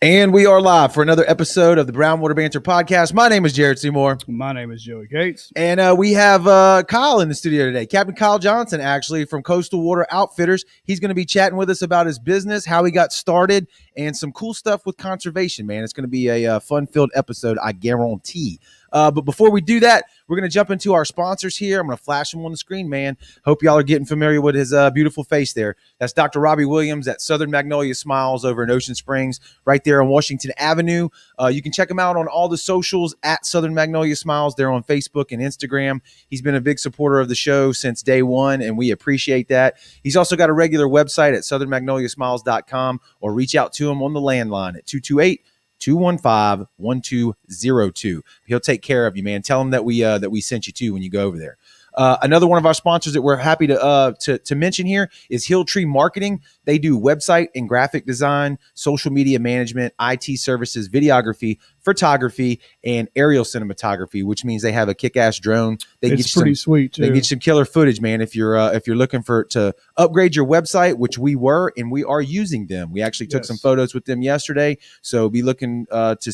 And we are live for another episode of the Brownwater Banter podcast. My name is Jared Seymour. My name is Joey Gates. And we have Kyle in the studio today. Captain Kyle Johnson, actually, from Coastal Water Outfitters. He's going to be chatting with us about his business, how he got started, and some cool stuff with conservation, man. It's going to be a fun-filled episode, I guarantee. But before we do that, we're going to jump into our sponsors here. I'm going to flash them on the screen, man. Hope y'all are getting familiar with his beautiful face there. That's Dr. Robbie Williams at Southern Magnolia Smiles over in Ocean Springs, right there on Washington Avenue. You can check him out on all the socials at Southern Magnolia Smiles. They're on Facebook and Instagram. He's been a big supporter of the show since day one, and we appreciate that. He's also got a regular website at southernmagnoliasmiles.com, or reach out to him on the landline at 228-215-1202. He'll take care of you, man. Tell him that we sent you too when you go over there. Another one of our sponsors that we're happy to mention here is Hilltree Marketing. They do website and graphic design, social media management, IT services, videography, photography, and aerial cinematography, which means they have a kick-ass drone. It's pretty sweet too. They get some killer footage, man. If you're looking to upgrade your website, which we were, and we are using them. We actually took some photos with them yesterday, so be looking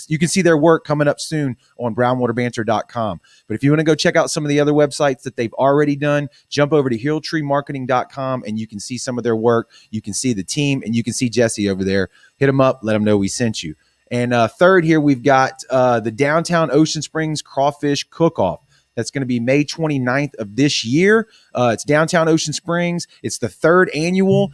you can see their work coming up soon on brownwaterbanter.com. But if you want to go check out some of the other websites that they've already done, jump over to hilltreemarketing.com and you can see some of their work. You can see the team, and you can see Jesse over there. Hit them up, let them know we sent you. And third here, we've got the Downtown Ocean Springs Crawfish Cook-Off. That's going to be May 29th of this year. It's downtown Ocean Springs. It's the third annual.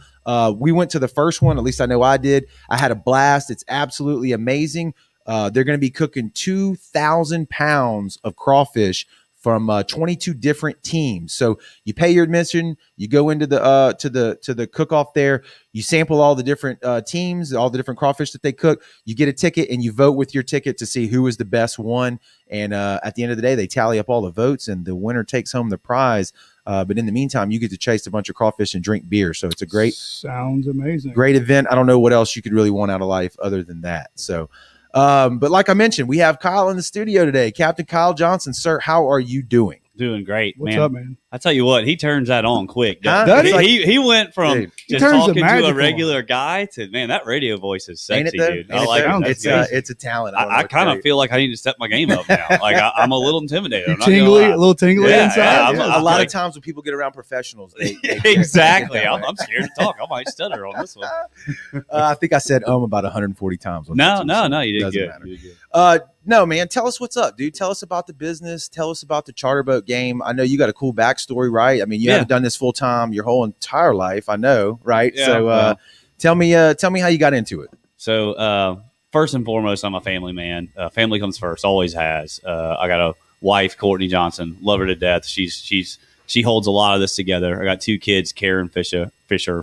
We went to the first one, at least I know I did. I had a blast. It's absolutely amazing. They're going to be cooking 2,000 pounds of crawfish from 22 different teams. So you pay your admission, you go into the to the cook-off there, you sample all the different teams, all the different crawfish that they cook, you get a ticket, and you vote with your ticket to see who is the best one. And at the end of the day, they tally up all the votes, and the winner takes home the prize. But in the meantime, you get to chase a bunch of crawfish and drink beer. So it's a sounds amazing. Great event. I don't know what else you could really want out of life other than that. So but like I mentioned, we have Kyle in the studio today. Captain Kyle Johnson, sir, how are you doing? Doing great, What's up, man? I tell you what, he turns that on quick. Huh? He went from just talking to a regular on. guy to, man, that radio voice is Ain't sexy, it, dude. I like it. It's a talent. I kind of feel like I need to step my game up now. Like I'm a little intimidated. A little tingly inside. A lot of times when people get around professionals, they exactly. I'm scared to talk. I might stutter on this one. I think I said about 140 times. No, you did good. Matter. No, man. Tell us what's up, dude. Tell us about the business. Tell us about the charter boat game. I know you got a cool backstory, right? I mean, you haven't done this full time your whole entire life. I know, right? Yeah, so, tell me how you got into it. So, first and foremost, I'm a family man. Family comes first, always has. I got a wife, Courtney Johnson. Love her to death. She holds a lot of this together. I got two kids, Karen Fisher,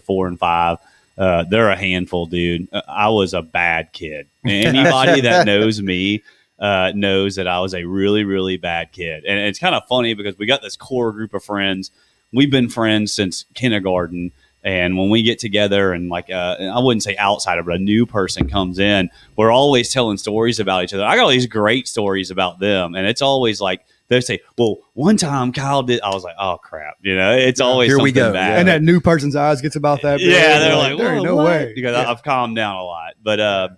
4 and 5. They're a handful, dude. I was a bad kid. Anybody that knows me knows that I was a really, really bad kid. And it's kind of funny because we got this core group of friends. We've been friends since kindergarten. And when we get together and I wouldn't say outsider, but a new person comes in, we're always telling stories about each other. I got all these great stories about them. And it's always like, they say, well, one time Kyle did. I was like, oh, crap. It's always here we go. bad. And that new person's eyes gets about that. Yeah, they're like, there ain't no way. Because I've calmed down a lot. But, I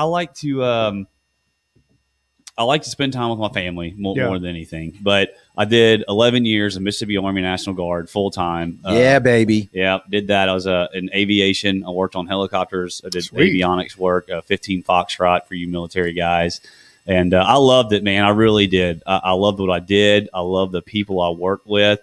like to spend time with my family more than anything. But I did 11 years in Mississippi Army National Guard full time. Yeah, baby. Yeah, did that. I was in aviation. I worked on helicopters. I did avionics work, 15 Foxtrot for you military guys. And I loved it, man. I really did. I loved what I did. I loved the people I worked with.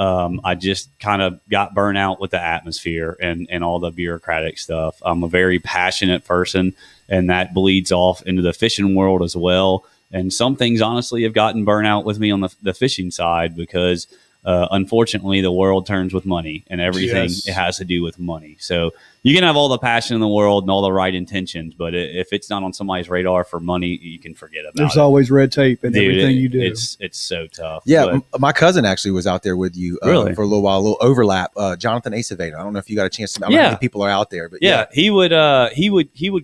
I just kind of got burnt out with the atmosphere and all the bureaucratic stuff. I'm a very passionate person, and that bleeds off into the fishing world as well. And some things, honestly, have gotten burnt out with me on the fishing side because, unfortunately, the world turns with money, and everything it has to do with money. So you can have all the passion in the world and all the right intentions, but if it's not on somebody's radar for money, you can forget about it. There's always red tape in everything you do. It's so tough. Yeah, my cousin actually was out there with you for a little while, a little overlap. Jonathan Aceveda. I don't know if you got a chance to. I don't know how many people are out there, but he would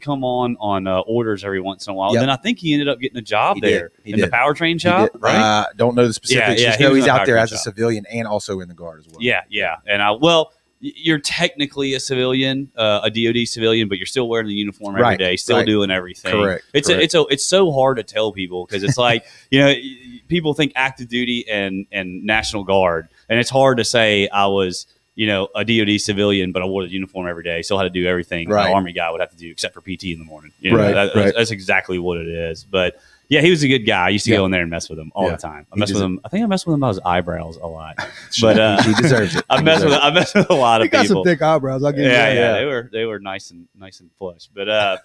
come on orders every once in a while. Yep. Then I think he ended up getting a job there in the powertrain shop, right? Don't know the specifics. Yeah, just know he's out there as a civilian and also in the Guard as well. Yeah, and you're technically a civilian, a DoD civilian, but you're still wearing the uniform every day, still doing everything. Correct. It's so hard to tell people because it's like, people think active duty and National Guard, and it's hard to say I was, a DoD civilian, but I wore the uniform every day, still had to do everything an Army guy would have to do except for PT in the morning. That's exactly what it is. But yeah, he was a good guy. I used to go in there and mess with him all the time. I messed with him. I think I messed with him about his eyebrows a lot. But he deserves it. I messed with a lot of people. He got some thick eyebrows. I'll give you that. Yeah. They were nice and flush. But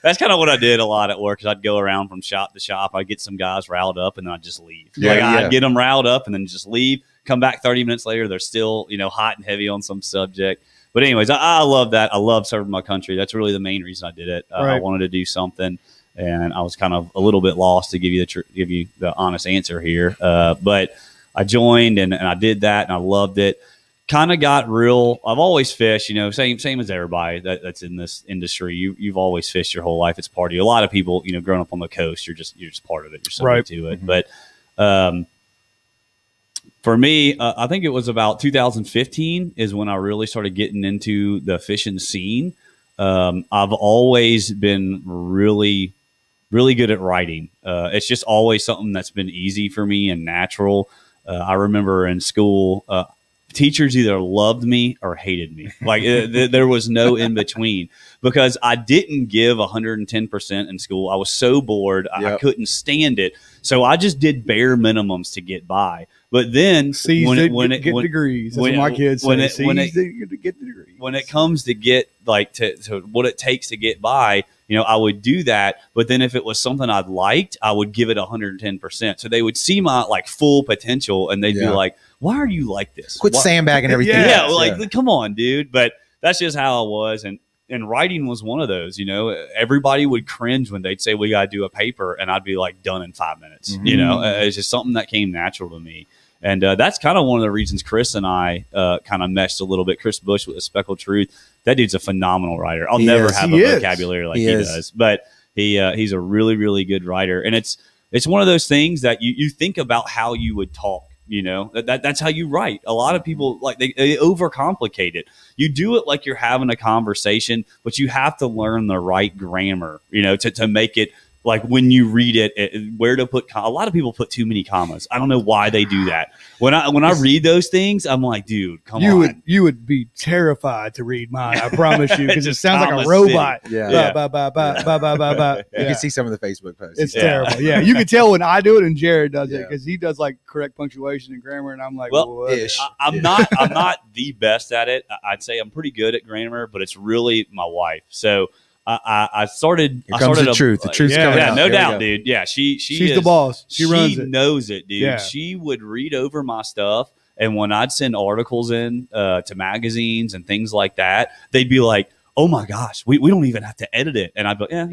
that's kind of what I did a lot at work. Is I'd go around from shop to shop. I'd get some guys riled up, and then I'd just leave. I'd get them riled up, and then just leave. Come back 30 minutes later, they're still hot and heavy on some subject. But anyways, I love that. I love serving my country. That's really the main reason I did it. I wanted to do something, and I was kind of a little bit lost to give you the honest answer here. But I joined and I did that, and I loved it. Kind of got real. I've always fished, same as everybody that's in this industry. You've always fished your whole life. It's part of you. A lot of people, growing up on the coast, you're just part of it. You're subject to it. Mm-hmm. But for me, I think it was about 2015 is when I really started getting into the fishing scene. I've always been really, really good at writing. It's just always something that's been easy for me and natural. I remember in school, teachers either loved me or hated me. Like there was no in between because I didn't give 110% in school. I was so bored. Yep. I couldn't stand it. So I just did bare minimums to get by. But then when it get degrees, that's what my kids say. When it comes to get to what it takes to get by, I would do that. But then if it was something I'd liked, I would give it 110%. So they would see my full potential, and they'd be like, "Why are you like this? Quit sandbagging everything." Come on, dude. But that's just how I was, and writing was one of those. Everybody would cringe when they'd say we got to do a paper, and I'd be like done in 5 minutes. Mm-hmm. It's just something that came natural to me. And that's kind of one of the reasons Chris and I kind of meshed a little bit. Chris Bush with The Speckled Truth. That dude's a phenomenal writer. I'll never have a vocabulary like he does, but he's a really, really good writer. And it's one of those things that you think about how you would talk. That's how you write. A lot of people they overcomplicate it. You do it like you're having a conversation, but you have to learn the right grammar, to make it. Like when you read it, where to put a lot of people put too many commas. I don't know why they do that. When I read those things, I'm like, dude, come on. You would be terrified to read mine. I promise you, because it sounds like a robot. You can see some of the Facebook posts. It's terrible. Yeah, you can tell when I do it and Jared does it because he does correct punctuation and grammar, and I'm like, I'm not the best at it. I'd say I'm pretty good at grammar, but it's really my wife. So. I started. Here comes the truth. The truth's coming out. No doubt, dude. Yeah, she's the boss. She runs it. She knows it, dude. Yeah. She would read over my stuff, and when I'd send articles in to magazines and things like that, they'd be like, "Oh my gosh, we don't even have to edit it." And I'd be, I've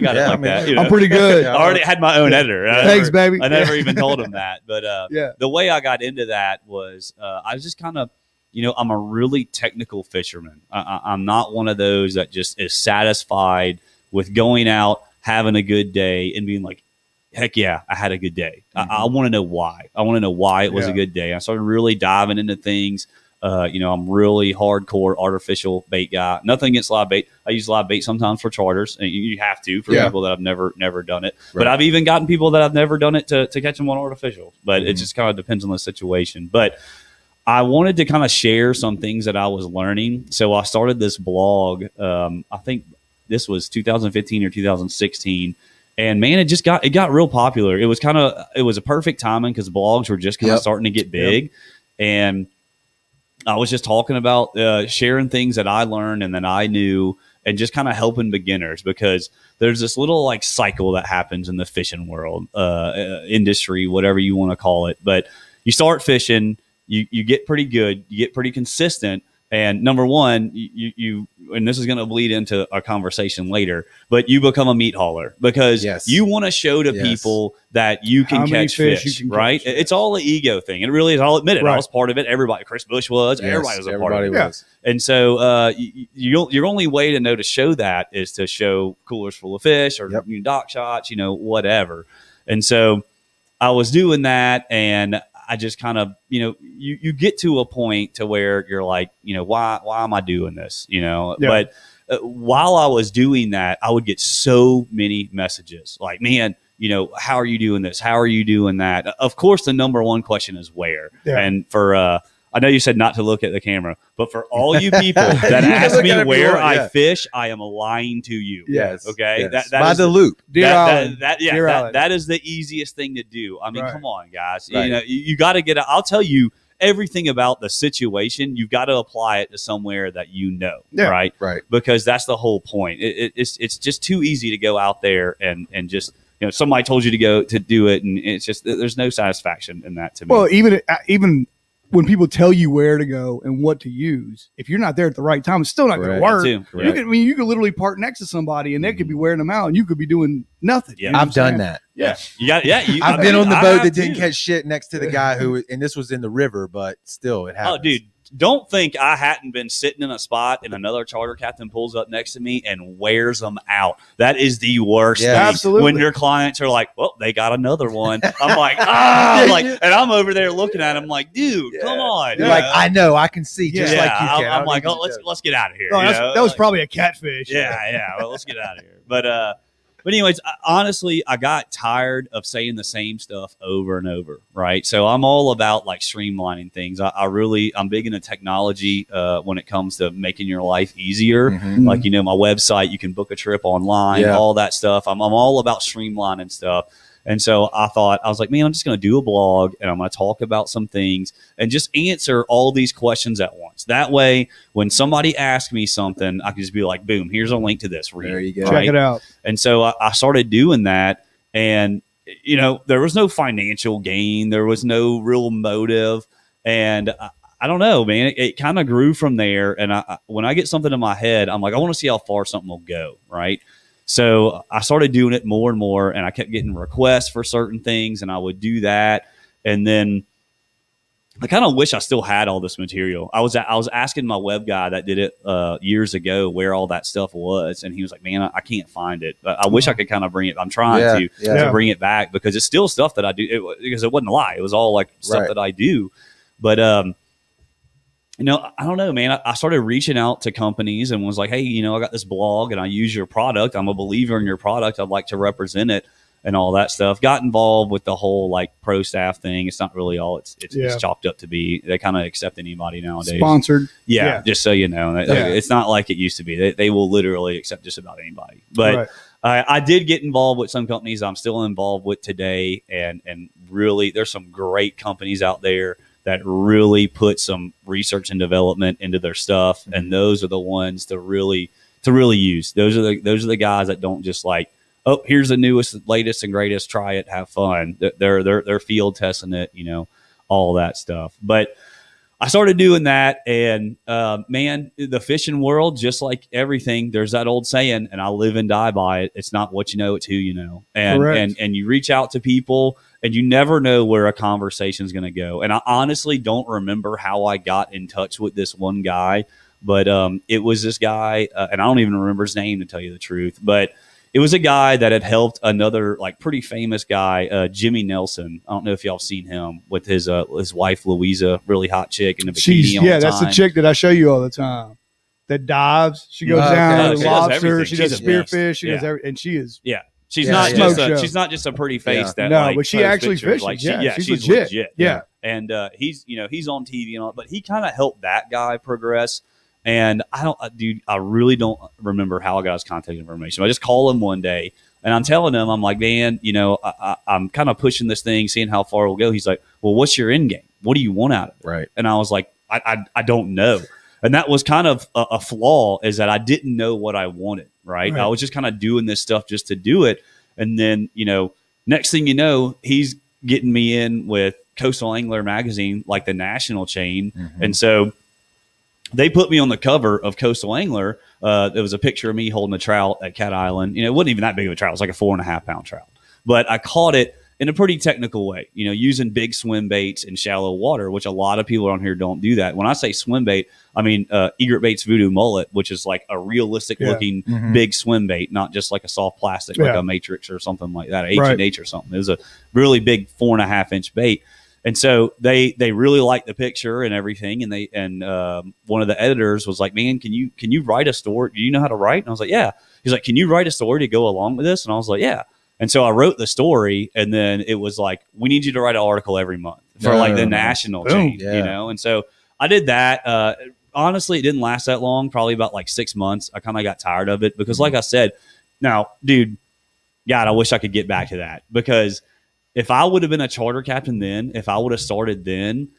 got it like that. I'm pretty good. I already had my own editor. Thanks, baby. I never even told him that, but the way I got into that was I was just kind of. I'm a really technical fisherman. I'm not one of those that just is satisfied with going out, having a good day, and being like, heck yeah, I had a good day. Mm-hmm. I want to know why. I want to know why it was a good day. I started really diving into things. I'm really hardcore artificial bait guy. Nothing against live bait. I use live bait sometimes for charters, and you have to for people that have never done it. Right. But I've even gotten people that have never done it to catch them on artificial. But it just kind of depends on the situation. But I wanted to kind of share some things that I was learning. So I started this blog. I think this was 2015 or 2016. And man, it got real popular. It was a perfect timing because blogs were just kind of starting to get big. And I was just talking about sharing things that I learned and that I knew and just kind of helping beginners because there's this little cycle that happens in the fishing world, industry, whatever you want to call it. But you start fishing, you get pretty good, you get pretty consistent. And number one, you and this is going to bleed into our conversation later, but you become a meat hauler because you want to show to people that you can catch fish, right? It's all an ego thing. It really is. I'll admit it. Right. I was part of it. Everybody, Chris Bush was. Everybody was a part of it. Was. And so your only way to know to show that is to show coolers full of fish or dock shots, whatever. And so I was doing that, and I just kind of, you get to a point to where you're like, why am I doing this? But while I was doing that, I would get so many messages like, man, how are you doing this? How are you doing that? Of course, the number one question is where. Yeah. And for, I know you said not to look at the camera, but for all you people that ask me where I fish, I am lying to you. Yes. Okay. Yes. That by is the loop. That is the easiest thing to do. I mean, come on, guys. Right. You got to get it. I'll tell you everything about the situation. You've got to apply it to somewhere that right? Right. Because that's the whole point. It's just too easy to go out there and just, somebody told you to go to do it, and it's just there's no satisfaction in that to me. Well, even when people tell you where to go and what to use, if you're not there at the right time, it's still not going to work. You could literally park next to somebody and they could be wearing them out, and you could be doing nothing. Yeah, I've done that. Yeah, I've been on the boat that didn't catch shit next to the guy and this was in the river, but still it happens. Oh, dude. Don't think I hadn't been sitting in a spot and another charter captain pulls up next to me and wears them out. That is the worst thing. Absolutely. When your clients are like, well, they got another one. I'm like, and I'm over there looking at him like, dude, come on. You're like, I know, I can see just like you can. I'm like, let's get out of here. That was probably a catfish. Yeah. Well, let's get out of here. But anyways, honestly, I got tired of saying the same stuff over and over, right? So I'm all about like streamlining things. I'm big into technology when it comes to making your life easier. Mm-hmm. Like, my website, you can book a trip online, all that stuff. I'm all about streamlining stuff. And so I was like, man, I'm just going to do a blog and I'm going to talk about some things and just answer all these questions at once. That way, when somebody asks me something, I can just be like, boom, here's a link to this. There you go. Check it out. And so I started doing that. And, there was no financial gain. There was no real motive. And I don't know, man. It kind of grew from there. And when I get something in my head, I'm like, I want to see how far something will go, right? So I started doing it more and more, and I kept getting requests for certain things, and I would do that. And then I kind of wish I still had all this material. I was asking my web guy that did it years ago where all that stuff was, and he was like, man, I can't find it. But I wish I could kind of bring it. I'm trying to bring it back because it's still stuff that I do. Because it wasn't a lie. It was all like stuff that I do. But I don't know, man. I started reaching out to companies and was like, hey, I got this blog and I use your product. I'm a believer in your product. I'd like to represent it and all that stuff. Got involved with the whole like pro staff thing. It's not really all it's chopped up to be. They kind of accept anybody nowadays. Sponsored. Yeah, just so you know. It's not like it used to be. They will literally accept just about anybody. But I did get involved with some companies I'm still involved with today. And really, there's some great companies out there that really put some research and development into their stuff. Mm-hmm. And those are the ones to really use. Those are the guys that don't just like, oh, here's the newest, latest and greatest, try it, have fun. They're field testing it, all that stuff. But I started doing that, and man, the fishing world, just like everything, there's that old saying, and I live and die by it. It's not what you know, it's who you know. And you reach out to people, and you never know where a conversation is going to go. And I honestly don't remember how I got in touch with this one guy, but it was this guy, and I don't even remember his name to tell you the truth, but it was a guy that had helped another like pretty famous guy, Jimmy Nelson. I don't know if y'all seen him with his wife Louisa, really hot chick in the bikini. That's the chick that I show you all the time. That dives. She goes down to lobster. She does spearfish. She does everything, and she is. Yeah, she's not just a pretty face. But she actually fishes. Like, she's legit. Yeah, and he's on TV and all, but he kind of helped that guy progress. And I really don't remember how I got his contact information. I just call him one day and I'm telling him, I'm like, man, I'm kind of pushing this thing, seeing how far it'll go. He's like, well, what's your end game? What do you want out of it? Right. And I was like, I don't know. And that was kind of a flaw, is that I didn't know what I wanted. Right. I was just kind of doing this stuff just to do it. And then, next thing you know, he's getting me in with Coastal Angler magazine, like the national chain. Mm-hmm. And so they put me on the cover of Coastal Angler. There was a picture of me holding a trout at Cat Island. It wasn't even that big of a trout. It was like a 4.5 pound trout. But I caught it in a pretty technical way, using big swim baits in shallow water, which a lot of people on here don't do that. When I say swim bait, I mean Egret Bait's Voodoo Mullet, which is like a realistic looking big swim bait, not just like a soft plastic like a Matrix or something like that, H&H or something. It was a really big 4.5 inch bait. And so they really liked the picture and everything. And one of the editors was like, man, can you write a story? Do you know how to write? And I was like, yeah. He's like, can you write a story to go along with this? And I was like, yeah. And so I wrote the story, and then it was like, we need you to write an article every month for like the national chain, you know? And so I did that. Honestly, it didn't last that long, probably about like 6 months. I kind of got tired of it because like I said, now, dude, God, I wish I could get back to that, because if I would have been a charter captain then, if I would have started then,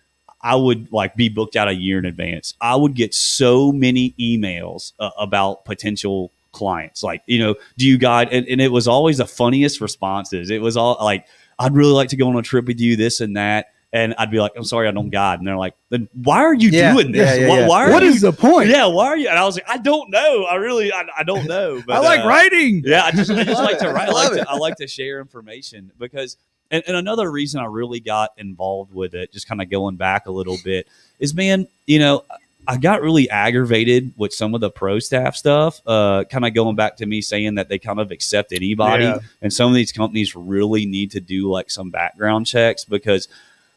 I would like be booked out a year in advance. I would get so many emails about potential clients, like, you know, do you guide? And it was always the funniest responses. It was all like, I'd really like to go on a trip with you, this and that. And I'd be like, I'm sorry, I don't guide. And they're like, then why are you doing this? What is the point? Yeah, why are you? And I was like, I don't know. I don't know. But, I like writing. Yeah, I just like to write. I like to share information because, and another reason I really got involved with it, just kind of going back a little bit, is, man, you know, I got really aggravated with some of the pro staff stuff, kind of going back to me saying that they kind of accept anybody. Yeah. And some of these companies really need to do like some background checks, because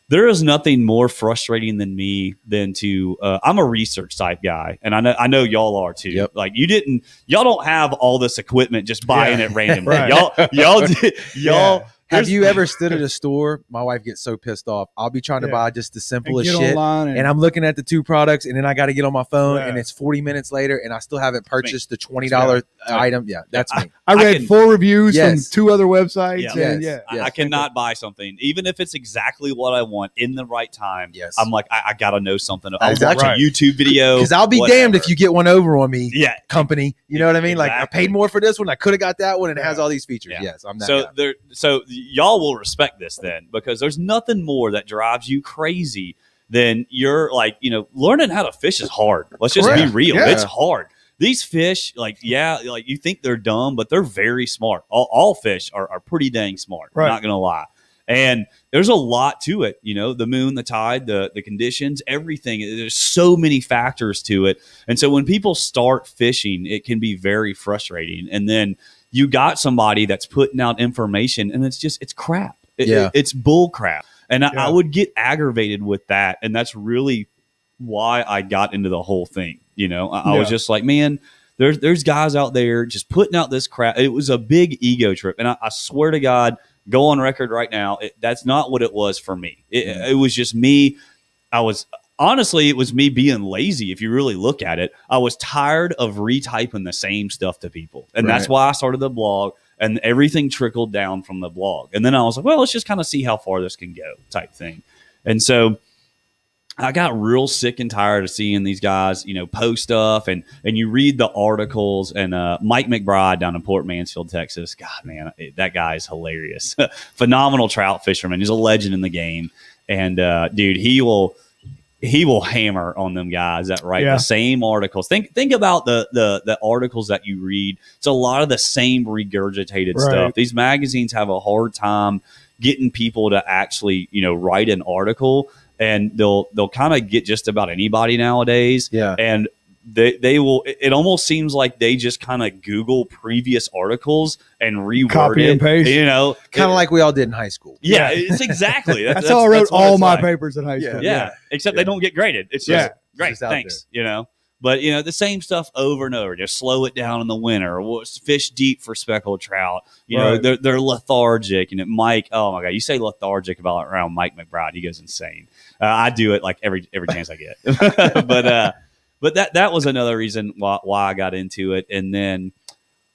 there is nothing more frustrating than to I'm a research type guy, and I know y'all are too. Yep. Like y'all don't have all this equipment just buying it randomly. Right. Y'all. Have you ever stood at a store? My wife gets so pissed off. I'll be trying to buy just the simplest shit, and I'm looking at the two products, and then I got to get on my phone, and it's 40 minutes later, and I still haven't purchased the $20 item. Yeah, that's me. I read 4 reviews from 2 other websites. I cannot buy something, even if it's exactly what I want in the right time. Yes. I'm like, I got to know something. I'll watch a YouTube video. Because I'll be damned if you get one over on me, company. You know what I mean? Like, I paid more for this one. I could have got that one, and it has all these features. Yeah. Yes, I'm that guy. So y'all will respect this then, because there's nothing more that drives you crazy than you're like, you know, learning how to fish is hard. Let's just be real. Yeah. It's hard. These fish, like you think they're dumb, but they're very smart. All fish are pretty dang smart. Right. I'm not going to lie. And there's a lot to it, you know, the moon, the tide, the conditions, everything. There's so many factors to it. And so when people start fishing, it can be very frustrating. And then you got somebody that's putting out information, and it's crap. It's bull crap. And I would get aggravated with that. And that's really why I got into the whole thing. You know, I was just like, man, there's guys out there just putting out this crap. It was a big ego trip. And I swear to God, go on record right now, that's not what it was for me. It was just me. Honestly, it was me being lazy. If you really look at it, I was tired of retyping the same stuff to people. And that's why I started the blog, and everything trickled down from the blog. And then I was like, well, let's just kind of see how far this can go type thing. And so I got real sick and tired of seeing these guys, you know, post stuff, and you read the articles. And Mike McBride down in Port Mansfield, Texas, God, man, that guy is hilarious. Phenomenal trout fisherman. He's a legend in the game. And dude, he will hammer on them guys that write the same articles. Think about the articles that you read. It's a lot of the same regurgitated stuff. These magazines have a hard time getting people to actually, you know, write an article, and they'll kind of get just about anybody nowadays. Yeah. And they will, it almost seems like they just kind of Google previous articles and reword copy and paste, you know, kind of like we all did in high school. Yeah, it's exactly. That's how I wrote all my papers in high school. Yeah. Except they don't get graded. It's just great. Just thanks. You know, but you know, the same stuff over and over. Just slow it down in the winter. Fish deep for speckled trout. You know, they're lethargic. And Mike, oh my God, you say lethargic about around Mike McBride, he goes insane. I do it like every chance I get. But that was another reason why I got into it. And then,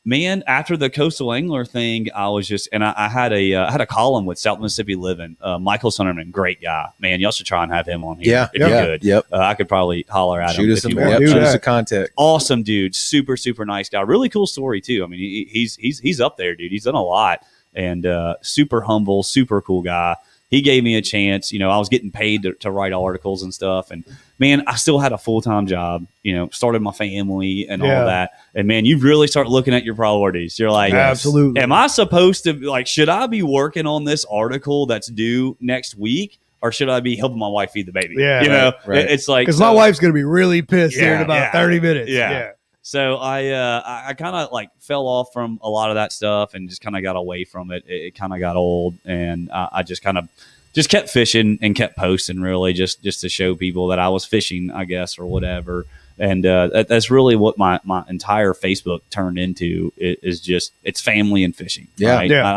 man, after the Coastal Angler thing, I was just, and I had a column with South Mississippi Living. Michael Sunderman, great guy, man. Y'all should try and have him on here. If you're good. Yep. I could probably holler at him. Shoot us a contact. Awesome dude, super nice guy. Really cool story too. I mean, he's up there, dude. He's done a lot, and super humble, super cool guy. He gave me a chance. You know, I was getting paid to write articles and stuff. And, man, I still had a full-time job, you know, started my family and all that. And, man, you really start looking at your priorities. You're like, absolutely. Am I supposed to, like, should I be working on this article that's due next week? Or should I be helping my wife feed the baby? Yeah. You know, it's like. Because my wife's going to be really pissed here in about 30 minutes. Yeah. So I kind of like fell off from a lot of that stuff and just kind of got away from it. It kind of got old, and I just kind of just kept fishing and kept posting, really just to show people that I was fishing, I guess, or whatever. And that's really what my entire Facebook turned into, is just, it's family and fishing. Yeah. Right? Yeah.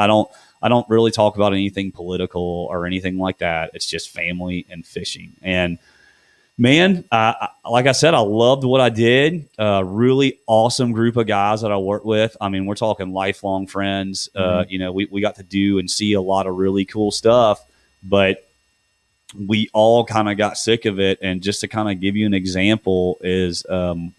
I don't really talk about anything political or anything like that. It's just family and fishing. And man, like I said, I loved what I did. Really awesome group of guys that I work with. I mean, we're talking lifelong friends. You know, we got to do and see a lot of really cool stuff, but we all kind of got sick of it. And just to kind of give you an example is,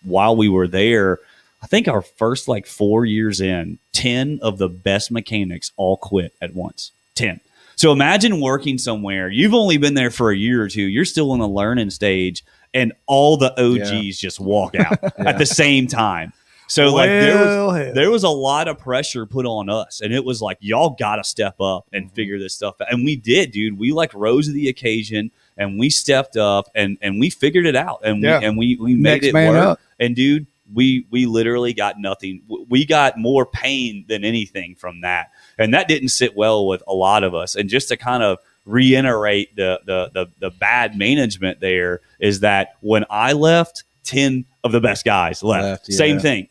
while we were there, I think our first 4 years in, 10 of the best mechanics all quit at once. 10. So imagine working somewhere. You've only been there for a year or two. You're still in the learning stage, and all the OGs just walk out at the same time. So there was a lot of pressure put on us, and it was like, y'all got to step up and figure this stuff out. And we did, dude. We rose to the occasion, and we stepped up, and we figured it out, and we made Next it man work. up. And dude, we literally got nothing. We got more pain than anything from that. And that didn't sit well with a lot of us. And just to kind of reiterate the bad management there is that when I left, 10 of the best guys left. Same thing.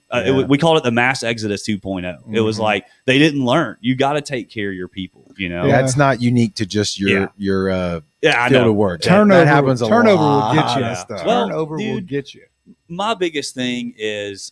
We called it the mass exodus 2.0. It was like, they didn't learn. You got to take care of your people, you know? That's not unique to just your I field know. of work. Turnover, that happens a lot. will get you. of stuff. Well, Turnover will dude, get you. my biggest thing is,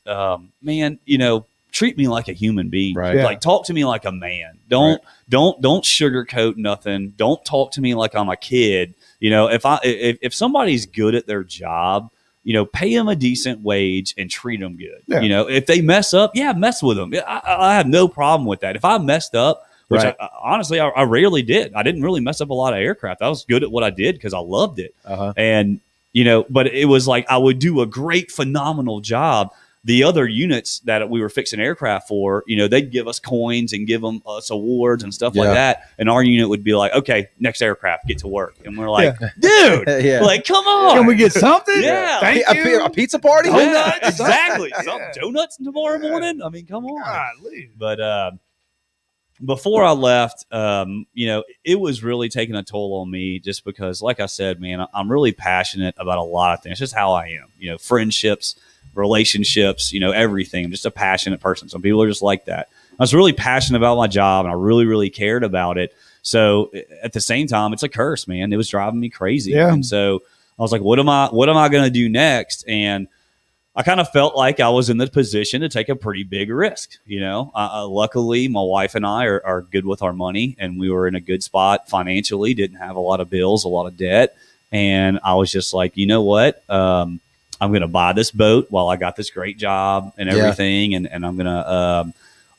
man, you know, treat me like a human being. Right. Like, talk to me like a man. Don't sugarcoat nothing. Don't talk to me like I'm a kid. You know, if somebody's good at their job, you know, pay them a decent wage and treat them good. Yeah. You know, if they mess up, mess with them. I have no problem with that. If I messed up, which honestly, I rarely did. I didn't really mess up a lot of aircraft. I was good at what I did because I loved it. And, you know, but it was like, I would do a great, phenomenal job. The other units that we were fixing aircraft for, you know, they'd give us coins and give them us awards and stuff like that. And our unit would be like, okay, next aircraft, get to work. And we're like, dude, like, come on. Can we get something? Yeah. Thank you. A pizza party? Yeah, exactly. Some donuts tomorrow morning. I mean, come on. Golly. But before I left, you know, it was really taking a toll on me just because, like I said, man, I'm really passionate about a lot of things. It's just how I am, you know, friendships, relationships, you know, everything. I'm just a passionate person. Some people are just like that. I was really passionate about my job, and I really, really cared about it. So at the same time, it's a curse, man. It was driving me crazy. Yeah. And so I was like, what am I going to do next? And I kind of felt like I was in the position to take a pretty big risk. You know, luckily my wife and I are good with our money, and we were in a good spot financially, didn't have a lot of bills, a lot of debt. And I was just like, you know what? I'm going to buy this boat while I got this great job and everything. And I'm going to,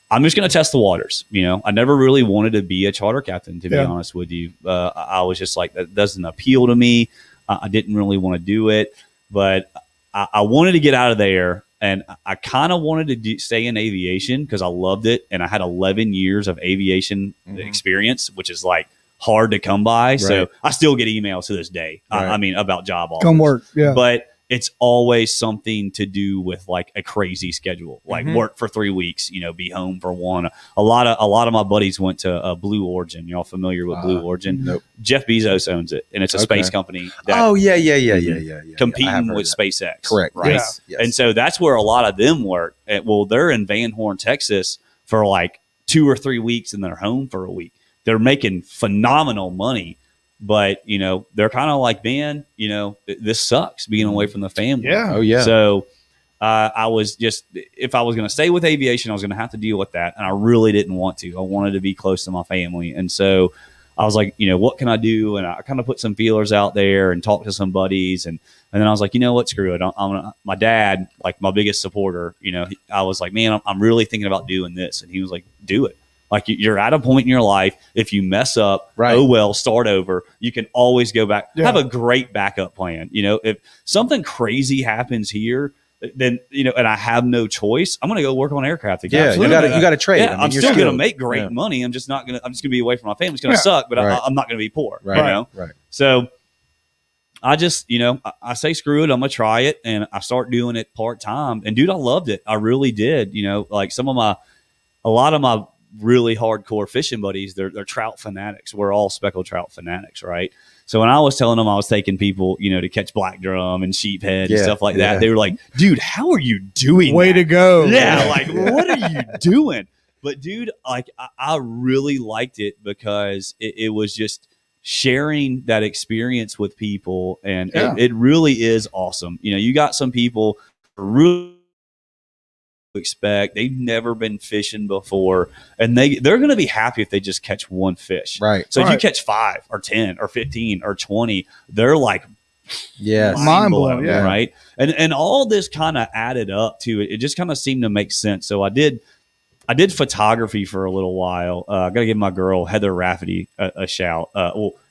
I'm just going to test the waters. You know, I never really wanted to be a charter captain, to be honest with you. I was just like, that doesn't appeal to me. I didn't really want to do it, but I wanted to get out of there. And I kind of wanted to stay in aviation because I loved it. And I had 11 years of aviation experience, which is like hard to come by. Right. So I still get emails to this day. I mean, about job offers. Come work. Yeah. But it's always something to do with like a crazy schedule, like work for 3 weeks, you know, be home for one. A lot of my buddies went to Blue Origin. Y'all familiar with Blue Origin? Nope. Jeff Bezos owns it, and it's a space company. That Competing with SpaceX. Correct. Right. Yes. And so that's where a lot of them work. Well, they're in Van Horn, Texas for like 2 or 3 weeks, and they're home for a week. They're making phenomenal money. But, you know, they're kind of like, man, you know, this sucks being away from the family. Yeah. Oh, yeah. So I was just, if I was going to stay with aviation, I was going to have to deal with that. And I really didn't want to. I wanted to be close to my family. And so I was like, you know, what can I do? And I kind of put some feelers out there and talked to some buddies. And then I was like, you know what, screw it. My dad, like my biggest supporter, you know, I was like, man, I'm really thinking about doing this. And he was like, do it. Like, you're at a point in your life, if you mess up, oh well, start over. You can always go back. Yeah. Have a great backup plan. You know, if something crazy happens here, then, you know, and I have no choice, I'm going to go work on aircraft again. Yeah, you got to trade. Yeah, I'm still going to make great money. I'm just going to be away from my family. It's going to suck, but I'm not going to be poor. Right. You know? Right. So I just, you know, I say, screw it. I'm going to try it. And I start doing it part time. And dude, I loved it. I really did. You know, like a lot of my really hardcore fishing buddies, they're trout fanatics. We're all speckled trout fanatics, right? So when I was telling them I was taking people, to catch black drum and sheephead and stuff like that, they were like, dude, how are you doing Way that? to go. Yeah, like, what are you doing? But, dude, like, I really liked it because it was just sharing that experience with people, and it really is awesome. You got some people really expect, they've never been fishing before, and they're going to be happy if they just catch one fish, right? So if you catch 5 or 10 or 15 or 20, they're like mind blown, right? And all this kind of added up to it. It just kind of seemed to make sense. So I did photography for a little while. I got to give my girl Heather Rafferty a shout.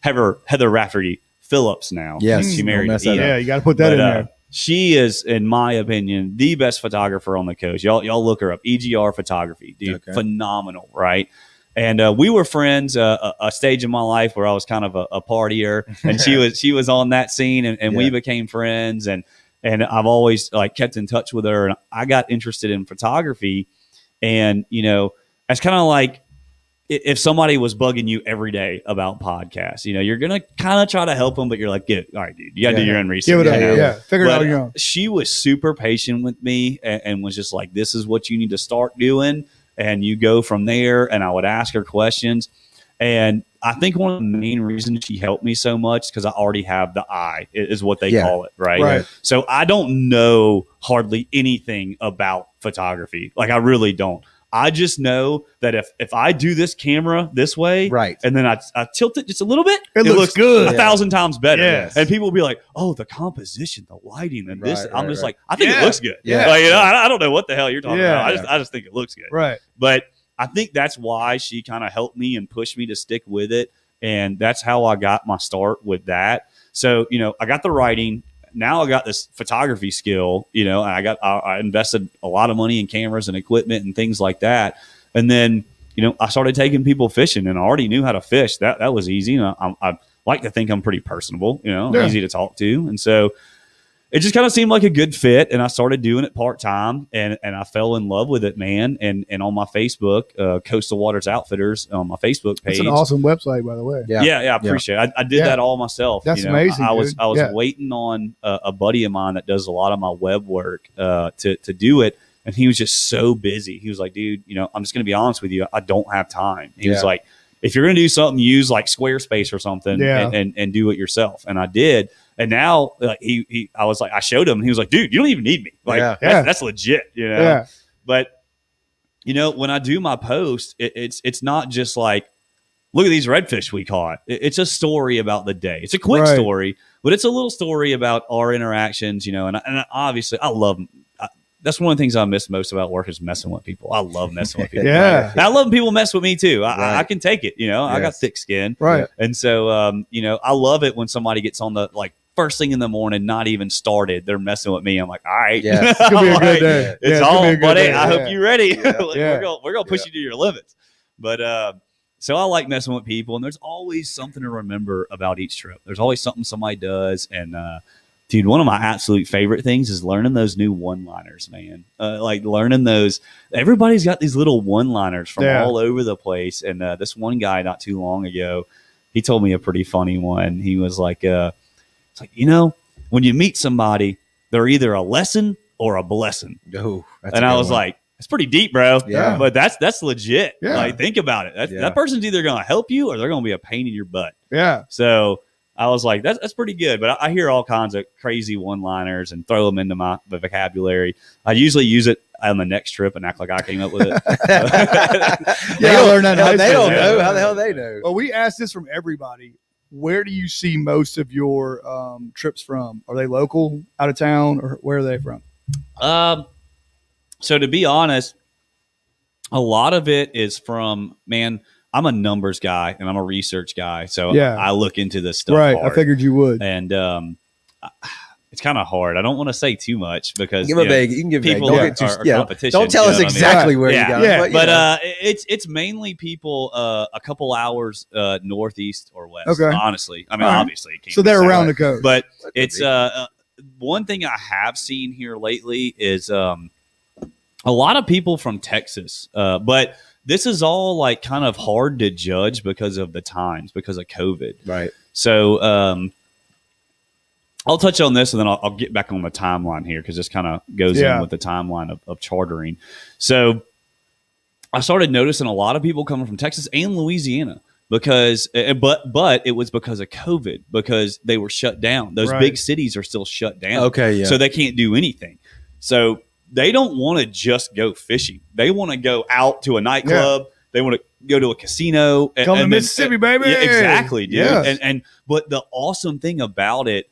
Heather Rafferty Phillips now. Yes, she married Ian. Yeah, you got to put that in there. She is, in my opinion, the best photographer on the coast. Y'all look her up. EGR Photography, dude, phenomenal, right? And we were friends. A stage in my life where I was kind of a partier, and she was on that scene, and we became friends. And I've always kept in touch with her. And I got interested in photography, and it's kind of like if somebody was bugging you every day about podcasts, you're going to kind of try to help them, but you're like, all right, dude, you got to do your own research. Give it up. Figure it out on your own. She was super patient with me and was just like, this is what you need to start doing. And you go from there. And I would ask her questions. And I think one of the main reasons she helped me so much because I already have the eye, is what they call it, right? So I don't know hardly anything about photography. Like, I really don't. I just know that if I do this camera this way, right, and then I tilt it just a little bit, it looks good, 1,000 times better. Yes. And people will be like, "Oh, the composition, the lighting, and this." I'm just like, I think it looks good. Yeah, like, I don't know what the hell you're talking about. I just think it looks good. Right. But I think that's why she kind of helped me and pushed me to stick with it, and that's how I got my start with that. So I got the writing. Now I got this photography skill, and I invested a lot of money in cameras and equipment and things like that. And then, I started taking people fishing, and I already knew how to fish. That was easy. I like to think I'm pretty personable, easy to talk to. And so it just kind of seemed like a good fit. And I started doing it part-time, and I fell in love with it, man. And on my Facebook, Coastal Waters Outfitters on my Facebook page. It's an awesome website, by the way. Yeah, I appreciate it. I did that all myself. That's amazing. I was waiting on a buddy of mine that does a lot of my web work to do it. And he was just so busy. He was like, dude, I'm just going to be honest with you. I don't have time. He was like, if you're going to do something, use like Squarespace or something and do it yourself. And I did. And now I showed him, and he was like, dude, you don't even need me. Like, that's legit, Yeah. But, when I do my post, it's not just like, look at these redfish we caught. It's a story about the day. It's a quick story, but it's a little story about our interactions, and obviously I love that's one of the things I miss most about work is messing with people. I love messing with people. And I love when people mess with me too. I can take it. I got thick skin. Right. And so, I love it when somebody gets on the first thing in the morning, not even started, they're messing with me. I'm like, all right, it's gonna be a good day. It's on, buddy. I hope you're ready. We're gonna push you to your limits. But so I like messing with people, and there's always something to remember about each trip. There's always something somebody does, and dude, one of my absolute favorite things is learning those new one-liners, man. Learning those. Everybody's got these little one-liners from all over the place. And this one guy not too long ago, he told me a pretty funny one. He was like, it's like, when you meet somebody, they're either a lesson or a blessing. Oh, and I was like, that's pretty deep, bro. Yeah. But that's legit. Yeah. Like, think about it. That person's either going to help you or they're going to be a pain in your butt. Yeah. So I was like, that's pretty good. But I hear all kinds of crazy one-liners and throw them into my vocabulary. I usually use it on the next trip and act like I came up with it. They learn that. They don't know. How the hell they know? Well, we asked this from everybody. Where do you see most of your trips from? Are they local, out of town, or where are they from? So to be honest, a lot of it is from, man, I'm a numbers guy and I'm a research guy. So I look into this stuff. Right. Hard. I figured you would. And it's kind of hard. I don't want to say too much because give a vague. You can give people vague. Are competition. Don't tell us exactly where you got it. But it's mainly people a couple hours northeast or west. Okay. Honestly, I mean, obviously, it can't so they're around the coast. But it's one thing I have seen here lately is a lot of people from Texas, but this is all like kind of hard to judge because of the times, because of COVID. Right. So I'll touch on this and then I'll get back on the timeline here because this kind of goes in with the timeline of chartering. So I started noticing a lot of people coming from Texas and Louisiana because, but it was because of COVID, because they were shut down. Those big cities are still shut down. Okay. Yeah. So they can't do anything. So they don't want to just go fishing. They want to go out to a nightclub. Yeah. They want to go to a casino. Come to Mississippi, baby. Yeah, exactly, dude. Yes. But the awesome thing about it,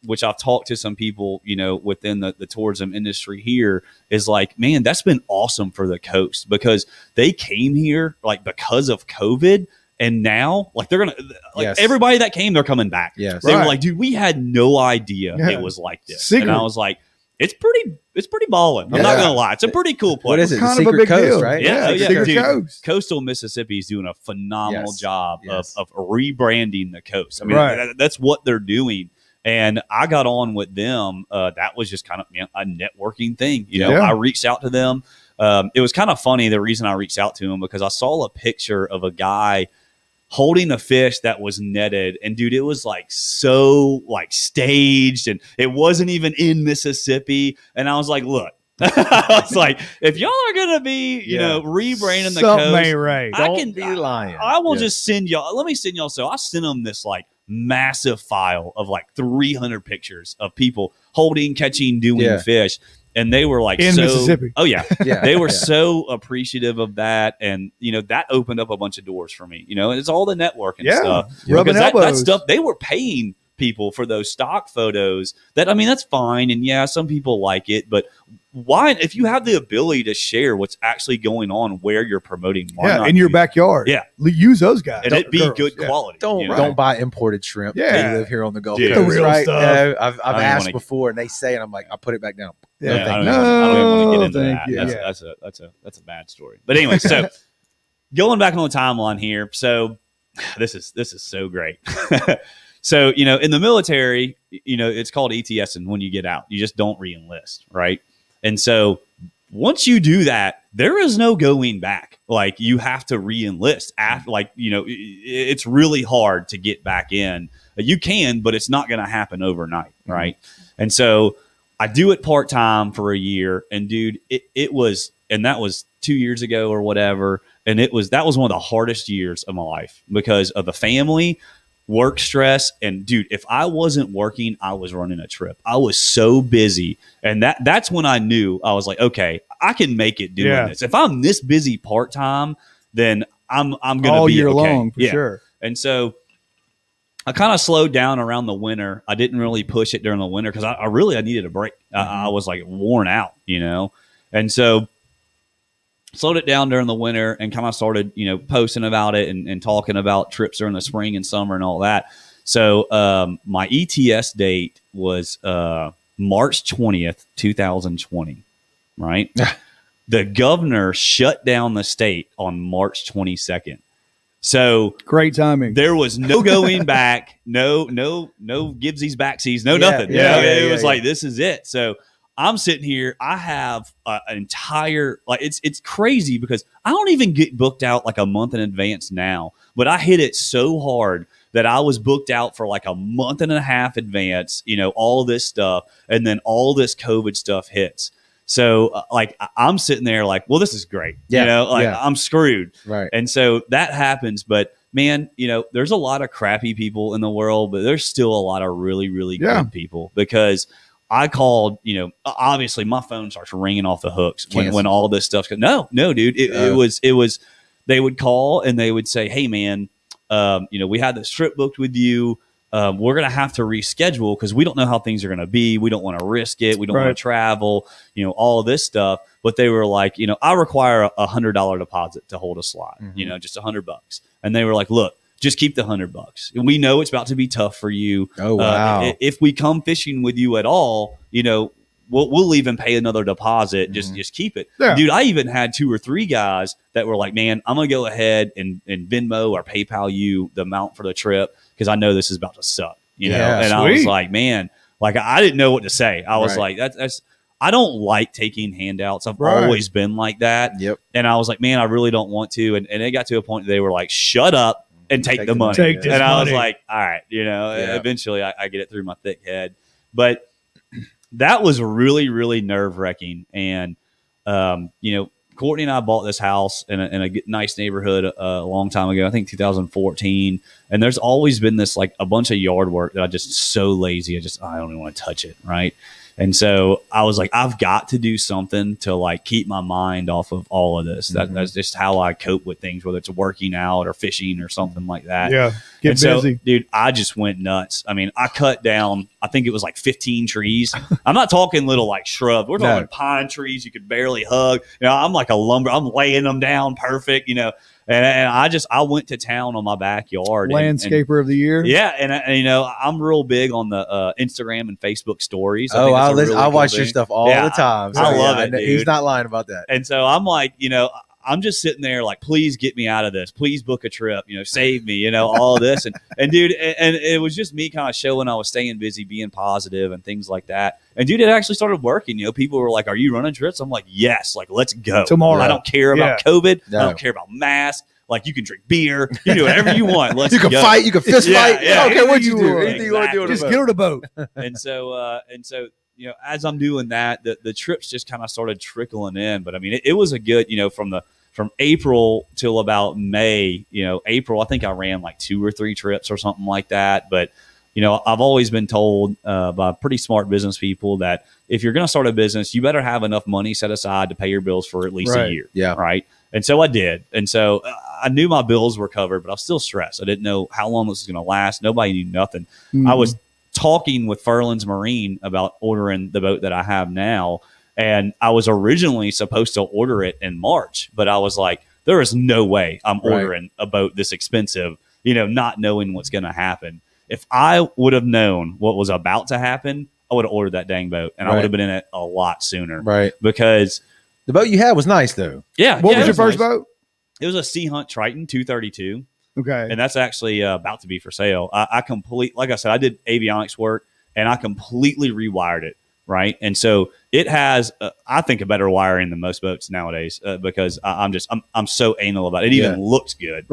which I've talked to some people, within the tourism industry here, is like, man, that's been awesome for the coast because they came here like because of COVID. And now, like, they're going to, everybody that came, they're coming back. Yes. They were like, dude, we had no idea it was like this. Secret. And I was like, it's pretty ballin'. I'm not going to lie. It's a pretty cool place. What is it? Kind Secret of a big Coast, deal. right? Yeah. Secret Dude, Coast. Coastal Mississippi is doing a phenomenal job Yes. of rebranding the coast. I mean, that's what they're doing. And I got on with them. That was just kind of a networking thing. I reached out to them. It was kind of funny, the reason I reached out to them, because I saw a picture of a guy holding a fish that was netted. And dude, it was like so like staged and it wasn't even in Mississippi. And I was like, look, I was like, if y'all are going to be, rebranding the coast, right. Don't be lying. I will just send y'all. Let me send y'all. So I sent them this like massive file of like 300 pictures of people holding, catching, doing fish. And they were like, in Mississippi. Oh yeah. They were so appreciative of that. And, that opened up a bunch of doors for me, and it's all the networking stuff. Rubbing because elbows. that stuff, they were paying people for those stock photos that's fine. And some people like it, but why, if you have the ability to share what's actually going on where you're promoting, in your backyard, use those guys, and it'd be good quality. Don't buy imported shrimp. They live here on the Gulf Dude, Coast, the real right? stuff. I've asked before, and they say, and I'm like, I'll put it back down. I don't even want to get into that. You. That's a bad story. But anyway, so going back on the timeline here, so this is so great. So in the military, it's called ETS, and when you get out, you just don't re-enlist, right? And so once you do that, there is no going back. Like, you have to re-enlist after, it's really hard to get back in. You can, but it's not going to happen overnight, right? And so I do it part-time for a year, and dude, it was, and that was 2 years ago or whatever. And that was one of the hardest years of my life because of the family, work stress, and dude, if I wasn't working, I was running a trip. I was so busy, and that's when I knew. I was like, okay, I can make it doing this. If I'm this busy part time, then I'm gonna all be year okay. long for sure. And so I kind of slowed down around the winter. I didn't really push it during the winter because I needed a break. I was like worn out, and so slowed it down during the winter and kind of started, posting about it and talking about trips during the spring and summer and all that. So my ETS date was March 20th, 2020, right? The governor shut down the state on March 22nd. So great timing. There was no going back, no givesies, backsies, nothing. It was like, this is it. So I'm sitting here. I have an entire, it's crazy because I don't even get booked out like a month in advance now, but I hit it so hard that I was booked out for like a month and a half advance, all this stuff. And then all this COVID stuff hits. So I'm sitting there like, well, this is great. I'm screwed. Right. And so that happens. But man, there's a lot of crappy people in the world, but there's still a lot of really, really good people because I called, obviously my phone starts ringing off the hooks when all this stuff goes. No, dude. It was, they would call and they would say, hey man, we had this trip booked with you. We're going to have to reschedule because we don't know how things are going to be. We don't want to risk it. We don't want to travel, all of this stuff. But they were like, I require $100 deposit to hold a slot, just $100. And they were like, look, just keep the $100. And we know it's about to be tough for you. Oh, wow. If we come fishing with you at all, we'll even pay another deposit. Just keep it. Yeah. Dude, I even had 2 or 3 guys that were like, man, I'm going to go ahead and Venmo or PayPal you the amount for the trip because I know this is about to suck. And I was like, man, like I didn't know what to say. I was like, I don't like taking handouts. I've always been like that. Yep. And I was like, man, I really don't want to. And it got to a point they were like, shut up and take the money. Take this and I was money. like, all right, eventually I get it through my thick head. But that was really, really nerve wracking. And, Courtney and I bought this house in a nice neighborhood a long time ago, I think 2014. And there's always been this like a bunch of yard work that I just so lazy. I don't even want to touch it. Right. And so I was like, I've got to do something to like keep my mind off of all of this. That's just how I cope with things, whether it's working out or fishing or something like that. Yeah. Get busy. So, dude, I just went nuts. I mean, I cut down, I think it was like 15 trees. I'm not talking little like shrubs. We're talking pine trees you could barely hug. I'm like I'm laying them down perfect, And I went to town on my backyard. Landscaper of the year. Yeah. And I'm real big on the Instagram and Facebook stories. I watch your stuff all the time. So I love it, dude. He's not lying about that. And so I'm like, I'm just sitting there like, please get me out of this. Please book a trip, save me, all of this. And dude, and it was just me kind of showing I was staying busy, being positive and things like that. And dude, it actually started working. People were like, are you running trips? I'm like, yes, like, let's go. Tomorrow. I don't care about COVID. No. I don't care about masks. Like, you can drink beer. You can do whatever you want. You can fight. You can fist fight. Yeah. I don't care what you do. Anything you want to do. Just get on a boat. And so, as I'm doing that, the trips just kind of started trickling in. But I mean, it was a good, from April till about May, April, I think I ran like 2 or 3 trips or something like that. But, I've always been told by pretty smart business people that if you're going to start a business, you better have enough money set aside to pay your bills for at least a year. Yeah. Right. And so I did. And so I knew my bills were covered, but I was still stressed. I didn't know how long this was going to last. Nobody knew nothing. Mm-hmm. I was talking with Furlan's Marine about ordering the boat that I have now. And I was originally supposed to order it in March, but I was like, there is no way I'm ordering a boat this expensive, not knowing what's going to happen. If I would have known what was about to happen, I would have ordered that dang boat and I would have been in it a lot sooner. Right. Because the boat you had was nice though. Yeah. What was your first boat? It was a Sea Hunt Triton 232. Okay. And that's actually about to be for sale. Like I said, I did avionics work and I completely rewired it. Right. And so it has, I think, a better wiring than most boats nowadays because I'm so anal about it. It even looks good,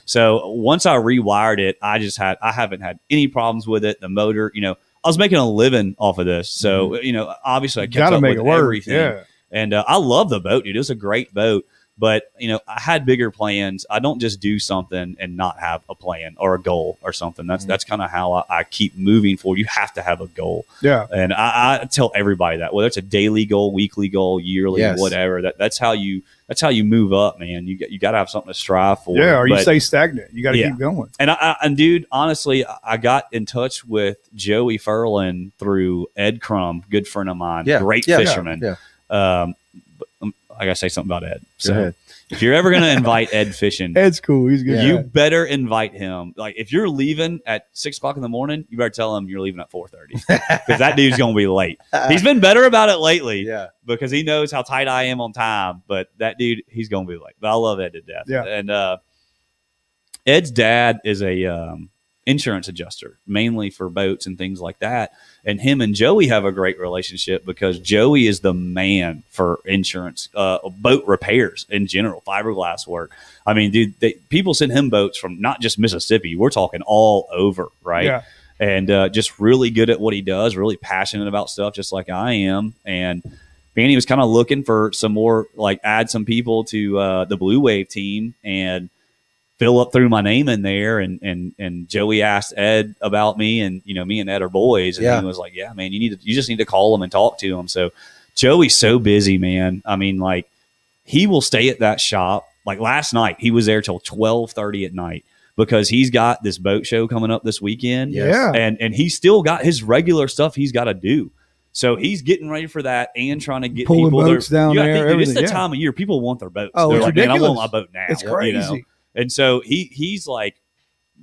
So once I rewired it, I haven't had any problems with it. The motor, I was making a living off of this. So, obviously I kept up with everything. Yeah. And I love the boat, dude. It was a great boat. But, I had bigger plans. I don't just do something and not have a plan or a goal or something. That's kind of how I keep moving forward. You have to have a goal. Yeah. And I tell everybody that, whether it's a daily goal, weekly goal, yearly, whatever, that's how you move up, man. You got to have something to strive for. Yeah. Or you stay stagnant. You got to keep going. And dude, honestly, I got in touch with Joey Furlan through Ed Crum, good friend of mine, great fisherman. Yeah. I got to say something about Ed. So if you're ever going to invite Ed fishing, Ed's cool. He's good. You better invite him. Like if you're leaving at 6:00 in the morning, you better tell him you're leaving at 4:30 because that dude's going to be late. He's been better about it lately because he knows how tight I am on time, but that dude, he's going to be late. But I love Ed to death. Yeah. And Ed's dad is a insurance adjuster, mainly for boats and things like that. And him and Joey have a great relationship because Joey is the man for insurance, boat repairs in general, fiberglass work. I mean, dude, people send him boats from not just Mississippi. We're talking all over, right? Yeah. And just really good at what he does, really passionate about stuff, just like I am. And Manny was kind of looking for some more, like add some people to the Blue Wave team and fill up through my name in there. And Joey asked Ed about me, and me and Ed are boys. And he was like, yeah, man, you just need to call him and talk to him. So Joey's so busy, man. I mean, like he will stay at that shop. Like last night, he was there till 12:30 at night because he's got this boat show coming up this weekend. Yeah. And he's still got his regular stuff he's got to do. So he's getting ready for that and trying to get pulling people boats down there. It's the time of year people want their boats. Oh, they're it's like, ridiculous. man, I want my boat now. It's crazy. And so he's like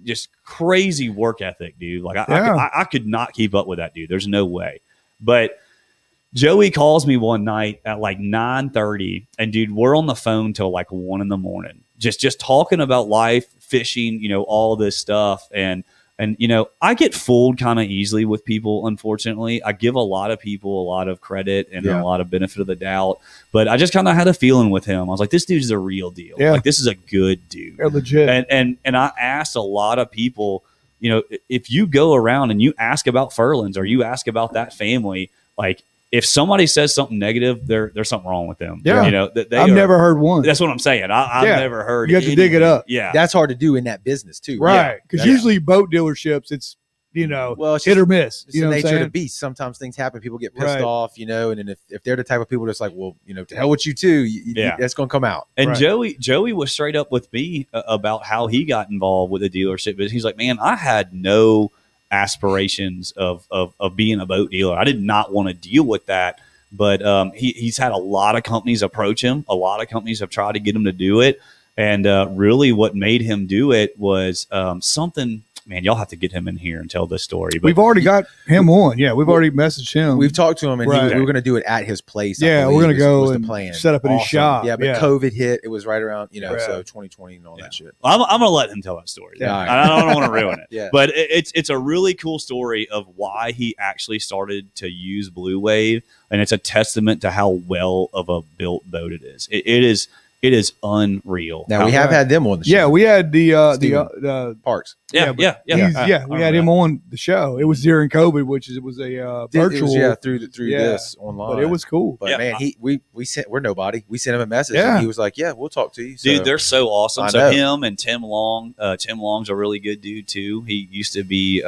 just crazy work ethic, dude. Like I could not keep up with that dude. There's no way. But Joey calls me one night at like 9:30, and dude, we're on the phone till like 1 a.m. just talking about life, fishing, all this stuff. And And, I get fooled kind of easily with people, unfortunately. I give a lot of people a lot of credit and a lot of benefit of the doubt. But I just kind of had a feeling with him. I was like, this dude's a real deal. Yeah. Like, this is a good dude. They're legit. And I asked a lot of people, if you go around and you ask about Furlands or you ask about that family, like, if somebody says something negative, there's something wrong with them. Yeah. I've never heard one. That's what I'm saying. I've never heard. You have to dig it up. Yeah. That's hard to do in that business too. Right. Because usually boat dealerships, it's, well, it's hit or miss. It's the nature of the beast. Sometimes things happen. People get pissed off, and then if they're the type of people that's like, well, to hell with you too, that's going to come out. And Joey was straight up with me about how he got involved with the dealership. But he's like, man, I had no aspirations of being a boat dealer. I did not want to deal with that. But he's had a lot of companies approach him. A lot of companies have tried to get him to do it. And really what made him do it was something – man, y'all have to get him in here and tell this story. But we've already got him on. Yeah, we've already messaged him. We've talked to him, and we were going to do it at his place. Yeah, we're going to go was and the plan. set up in his shop. Yeah, but COVID hit. It was right around, so 2020 and all that shit. I'm going to let him tell that story. Yeah. I don't want to ruin it. Yeah. But it's a really cool story of why he actually started to use Blue Wave, and it's a testament to how well of a built boat it is. It is unreal. Now we have had them on the show. Yeah, we had the Parks. Yeah. We had him on the show. It was during COVID, it was a virtual. Through this online. But it was cool. But man, we're nobody. We sent him a message, and he was like, "Yeah, we'll talk to you." So, dude, they're so awesome. So him and Tim Long. Tim Long's a really good dude too. He used to be,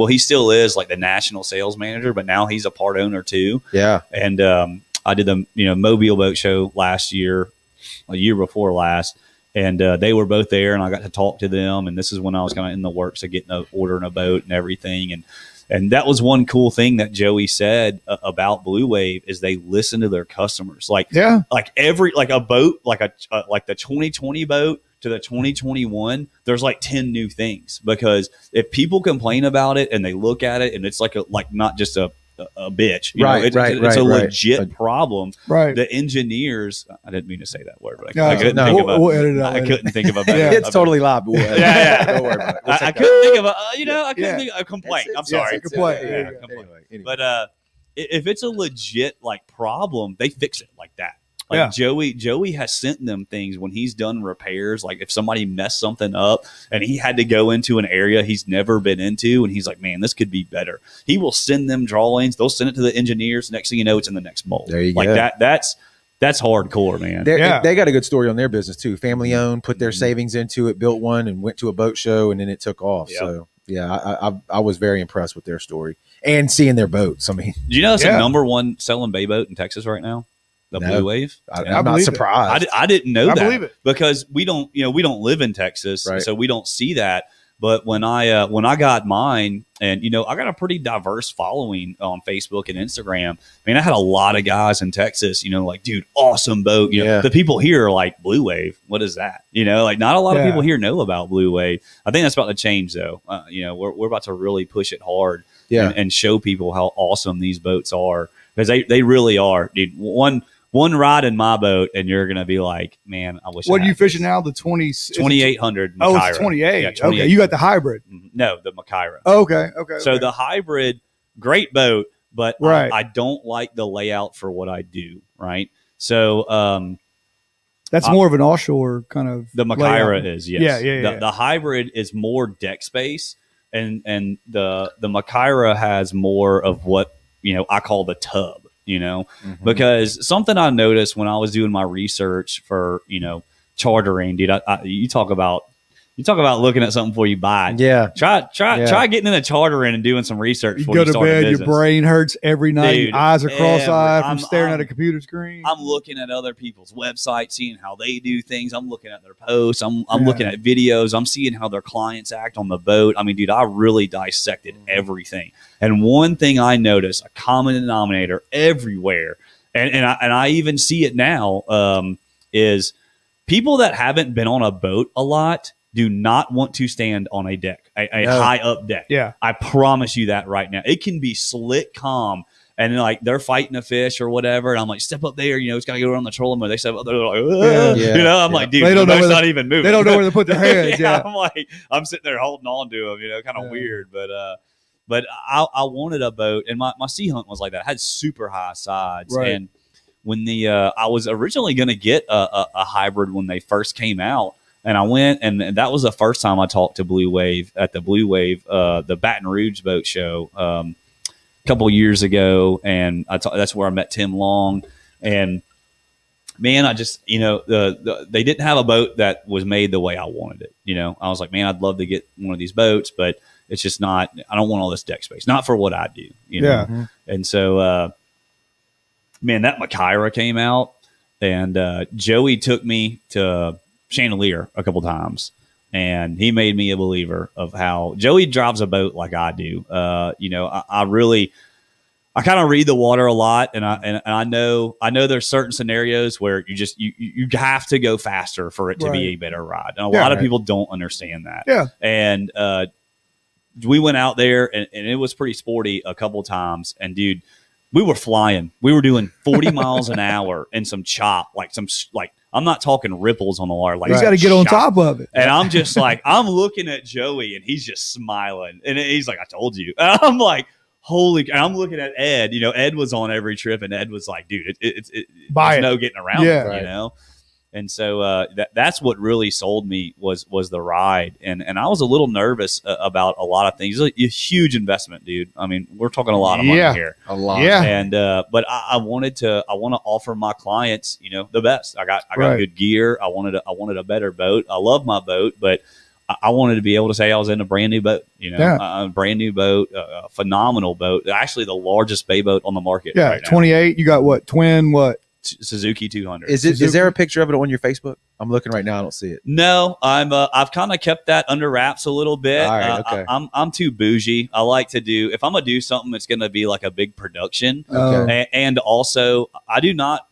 he still is like the national sales manager, but now he's a part owner too. Yeah. And I did the Mobile Boat Show last year. A year before last, and they were both there, and I got to talk to them. And this is when I was kind of in the works of ordering a boat and everything. And that was one cool thing that Joey said about Blue Wave is they listen to their customers. Like a boat, like the 2020 boat to the 2021, there's like 10 new things, because if people complain about it and they look at it and it's like not just a bitch, it's a legit problem. Right. The engineers, I didn't mean to say that word, but I couldn't think of we'll edit it out. I couldn't think of a better. It's totally live. Don't worry about it. I couldn't think of I couldn't think of a complaint. I'm sorry. It's a complaint. Anyway. But if it's a legit problem, they fix it like that. Like Joey has sent them things when he's done repairs. Like if somebody messed something up and he had to go into an area he's never been into, and he's like, man, this could be better. He will send them drawings. They'll send it to the engineers. Next thing you know, it's in the next mold. There you go. Like that's hardcore, man. They got a good story on their business too. Family owned, put their savings into it, built one, and went to a boat show, and then it took off. Yep. So I was very impressed with their story and seeing their boats. I mean, do you know it's the number one selling bay boat in Texas right now? The Blue Wave. I'm not surprised. I didn't know that. I believe it, because we don't live in Texas, so we don't see that. But when I got mine, and I got a pretty diverse following on Facebook and Instagram. I mean, I had a lot of guys in Texas, like, dude, awesome boat. The people here are like, Blue Wave, what is that? Like not a lot of people here know about Blue Wave. I think that's about to change though. We're about to really push it hard and show people how awesome these boats are, because they really are, dude. One ride in my boat, and you're going to be like, man, I wish. What are you fishing now? The 2800 Makaira. Oh, it's 28. Yeah, 28. Okay, you got the hybrid. No, the Makaira. Oh, okay. So the hybrid, great boat, but I don't like the layout for what I do, right? So that's more of an offshore kind of. The Makaira layout. is, yes. Yeah. The hybrid is more deck space, and the Makaira has more of what I call the tub. Because something I noticed when I was doing my research for, chartering, dude, you talk about looking at something before you buy it. Yeah. Try getting in a chartering and doing some research before you go to bed, your brain hurts every night. Dude, your eyes are cross-eyed from staring at a computer screen. I'm looking at other people's websites, seeing how they do things. I'm looking at their posts. I'm looking at videos. I'm seeing how their clients act on the boat. I mean, dude, I really dissected everything. And one thing I noticed, a common denominator everywhere, and I even see it now, is people that haven't been on a boat a lot do not want to stand on a deck, a high up deck. Yeah. I promise you that right now. It can be slick calm And like they're fighting a fish or whatever, and I'm like, step up there, it's got to go around the trolling motor. They step up there, they're like, I'm like, dude, they don't know where not even moving. They don't know where to put their hands. I'm like, I'm sitting there holding on to them, kind of weird, but I wanted a boat, and my sea hunt was like that. I had super high sides, and when I was originally going to get a hybrid when they first came out. And I went, and that was the first time I talked to Blue Wave at the Blue Wave, the Baton Rouge boat show a couple years ago. And that's where I met Tim Long. And man, I just, they didn't have a boat that was made the way I wanted it. I was like, man, I'd love to get one of these boats, but it's just not. I don't want all this deck space, not for what I do. Yeah. And so, man, that Machaira came out, and Joey took me to Chandelier a couple times, and he made me a believer of how Joey drives a boat like I do. I kind of read the water a lot, and I know there's certain scenarios where you have to go faster for it to be a better ride, and a lot of people don't understand that. Yeah, and we went out there, and it was pretty sporty a couple times, and dude, we were flying. We were doing 40 miles an hour and some chop, I'm not talking ripples on the water. Like he's got to get on top of it. And I'm just like, I'm looking at Joey, and he's just smiling. And he's like, I told you. And I'm like, holy. And I'm looking at Ed. Ed was on every trip, and Ed was like, dude, there's no getting around it, And so that's what really sold me was the ride. And I was a little nervous about a lot of things. It's a huge investment, dude. I mean, we're talking a lot of money here. A lot. Yeah. And but I want to offer my clients, the best. I got good gear. I wanted a better boat. I love my boat, but I wanted to be able to say I was in a brand new boat, a brand new boat, a phenomenal boat. Actually the largest bay boat on the market. Yeah. Right now. 28. You got what? Twin what? Suzuki 200. Is there a picture of it on your Facebook? I'm looking right now. I don't see it. No, I've kind of kept that under wraps a little bit. All right, okay. I'm too bougie. I like to do, if I'm gonna do something, it's gonna be like a big production. Okay. And also, I do not,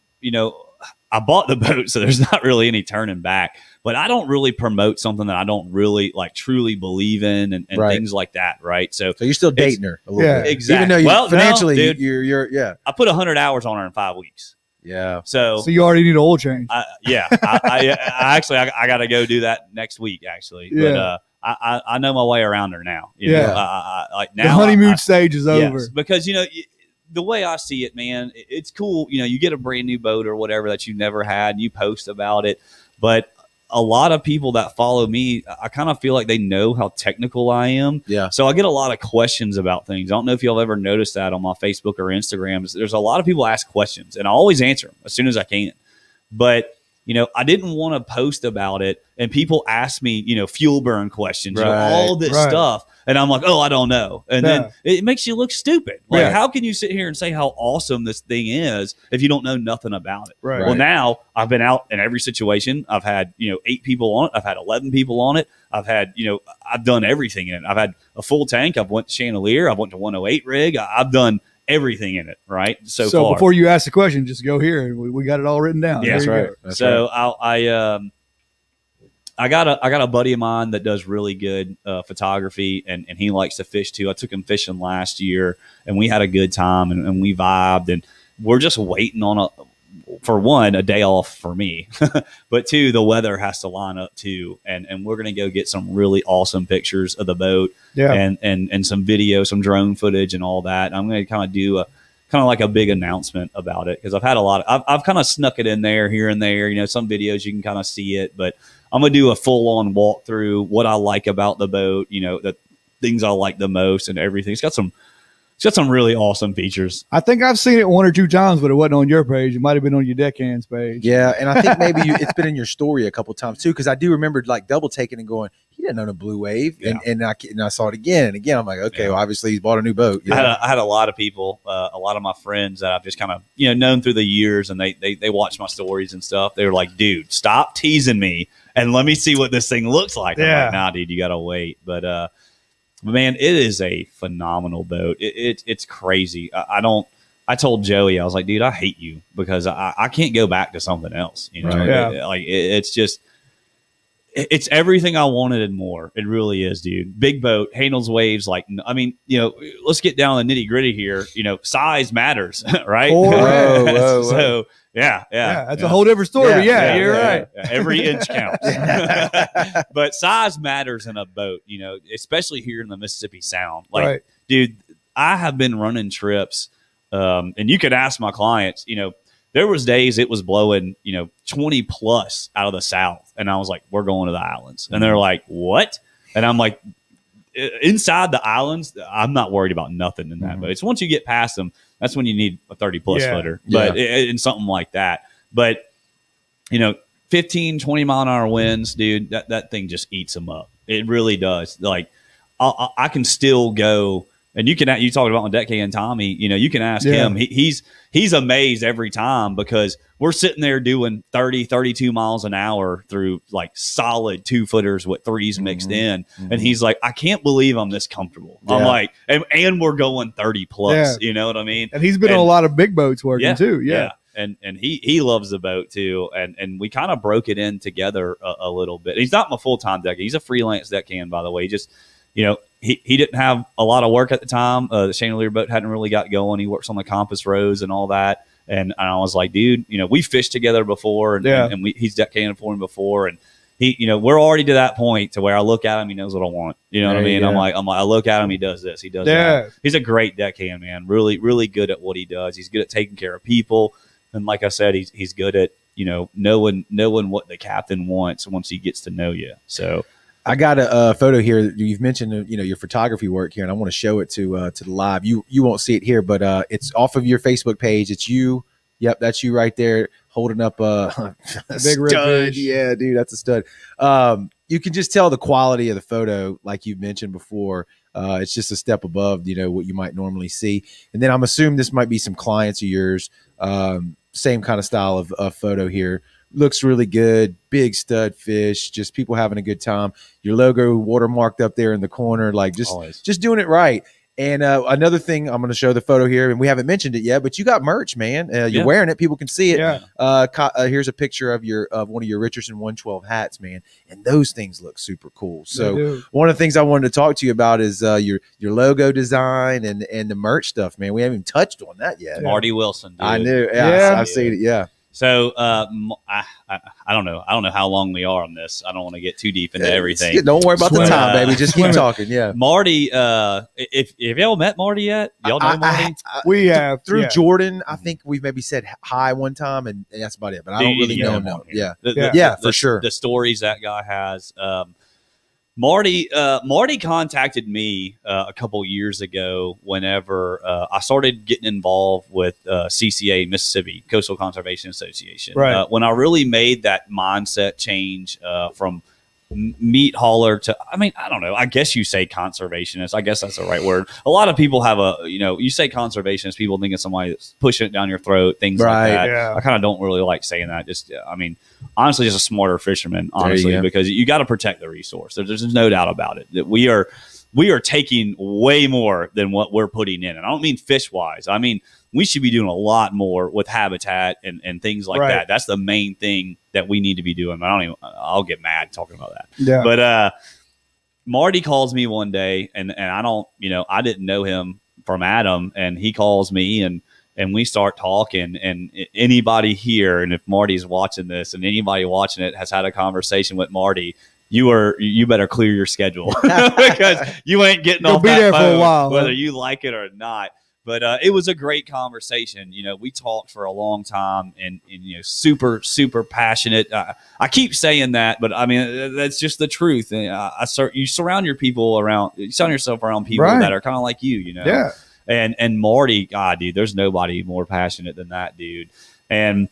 I bought the boat, so there's not really any turning back. But I don't really promote something that I don't really truly believe in, and things like that, right? So you're still dating her a little bit, exactly. Even though financially, no, dude, you're I put 100 hours on her in 5 weeks. Yeah. So you already need an oil change. I actually got to go do that next week, actually. Yeah. But I know my way around her now. Now the honeymoon stage is over. Yes, because the way I see it, man, it's cool. You get a brand new boat or whatever that you never had, and you post about it, but a lot of people that follow me, I kind of feel like they know how technical I am. Yeah. So I get a lot of questions about things. I don't know if y'all ever noticed that on my Facebook or Instagram. There's a lot of people ask questions, and I always answer them as soon as I can. But, I didn't want to post about it, and people ask me, fuel burn questions, all this stuff. And I'm like, oh, I don't know. And then it makes you look stupid. Like, how can you sit here and say how awesome this thing is if you don't know nothing about it? Right. Well, now I've been out in every situation. I've had, 8 people on it. I've had 11 people on it. I've had, I've done everything in it. I've had a full tank. I've went to Chandelier. I've went to 108 rig. I've done everything in it, right? So far. Before you ask the question, just go here. We got it all written down. Yeah, that's right. That's so right. I got a buddy of mine that does really good photography, and he likes to fish too. I took him fishing last year, and we had a good time, and we vibed, and we're just waiting on a day off for me, but 2, the weather has to line up too, and we're gonna go get some really awesome pictures of the boat, and some video, some drone footage, and all that. I'm gonna kind of do like a big announcement about it, because I've had I've kind of snuck it in there here and there. Some videos you can kind of see it, but I'm gonna do a full on walkthrough, what I like about the boat, the things I like the most, and everything. It's got some really awesome features. I think I've seen it 1 or 2 times, but it wasn't on your page. It might have been on your deckhands page. Yeah, and I think maybe it's been in your story a couple times too, because I do remember double taking and going, he didn't own a Blue Wave, and I saw it again and again. I'm like, okay, well, obviously he's bought a new boat. I had a lot of people, a lot of my friends that I've just kind of known through the years, and they watch my stories and stuff. They were like, dude, stop teasing me and let me see what this thing looks like. I'm like, nah, dude, you gotta wait. But man, it is a phenomenal boat. It's crazy. I told Joey, I was like, dude, I hate you because I can't go back to something else. Right. It's just, It's everything I wanted and more. It really is, dude. Big boat, handles waves. Like, I mean, let's get down to the nitty gritty here. Size matters, right? Whoa. So yeah. That's a whole different story. But you're right. Yeah. Every inch counts. But size matters in a boat, especially here in the Mississippi Sound. Like, dude, I have been running trips, and you could ask my clients, there was days it was blowing, 20 plus out of the south. And I was like, we're going to the islands. And they're like, what? And I'm like, inside the islands, I'm not worried about nothing in that. But it's once you get past them, that's when you need a 30 plus footer. But in something like that. But, 15, 20 mile an hour winds, dude, that thing just eats them up. It really does. Like, I can still go. And you talked about on Deckhand Tommy, you can ask him. He's amazed every time because we're sitting there doing 30, 32 miles an hour through like solid 2-footers with threes mixed in. And he's like, I can't believe I'm this comfortable. Yeah. I'm like, and we're going 30 plus, you know what I mean? And he's been on a lot of big boats working too. Yeah. And he loves the boat too. And we kind of broke it in together a little bit. He's not my full-time deckhand. He's a freelance deckhand, by the way. He just, he didn't have a lot of work at the time. The chandelier boat hadn't really got going. He works on the compass rose and all that. And I was like, dude, we fished together before, and he's deckhanded for him before, and he, we're already to that point to where I look at him, he knows what I want. You know what I mean? I'm like, I look at him, he does this, he does that. He's a great deckhand, man. Really, really good at what he does. He's good at taking care of people, and like I said, he's good at knowing what the captain wants once he gets to know you. So. I got a photo here. You've mentioned, your photography work here, and I want to show it to the live. You won't see it here, but it's off of your Facebook page. It's you. Yep, that's you right there holding up a big stud. Yeah, dude, that's a stud. You can just tell the quality of the photo, like you mentioned before. It's just a step above, what you might normally see. And then I'm assuming this might be some clients of yours. Same kind of style of photo here. Looks really good. Big stud fish. Just people having a good time. Your logo watermarked up there in the corner, like just doing it right. And another thing, I'm going to show the photo here, and we haven't mentioned it yet, but you got merch, man. You're wearing it; people can see it. Yeah. Here's a picture of one of your Richardson 112 hats, man, and those things look super cool. So one of the things I wanted to talk to you about is your logo design and the merch stuff, man. We haven't even touched on that yet. Marty Wilson, dude. I knew. Yeah, I've seen it. Yeah. So I don't know. I don't know how long we are on this. I don't want to get too deep into everything. Don't worry about the time, baby. Just keep talking. Yeah. Marty, if y'all met Marty yet? Y'all know Marty? We have through Jordan. I think we've maybe said hi one time, and that's about it. But I don't really know him. Yeah, for sure. The stories that guy has. Marty contacted me a couple years ago whenever I started getting involved with CCA, Mississippi Coastal Conservation Association. Right. When I really made that mindset change from meat hauler to, I don't know, I guess you say conservationist. I guess that's the right word. A lot of people have you say conservationist, people think of somebody that's pushing it down your throat, things like that. Yeah. I kind of don't really like saying that. Just, honestly, just a smarter fisherman, honestly, because you got to protect the resource. There's no doubt about it that we are taking way more than what we're putting in. And I don't mean fish wise. I mean, we should be doing a lot more with habitat and things like that. That's the main thing that we need to be doing. I'll get mad talking about that. Yeah. But Marty calls me one day and I don't, I didn't know him from Adam, and he calls me and we start talking, and anybody here, and if Marty's watching this and anybody watching it has had a conversation with Marty, you better clear your schedule because you ain't getting off that there phone, for a while, whether you like it or not. But it was a great conversation. We talked for a long time, and super, super passionate. I keep saying that, but that's just the truth. And you surround yourself around people that are kind of like you, Yeah. And Marty, God, dude, there's nobody more passionate than that dude. And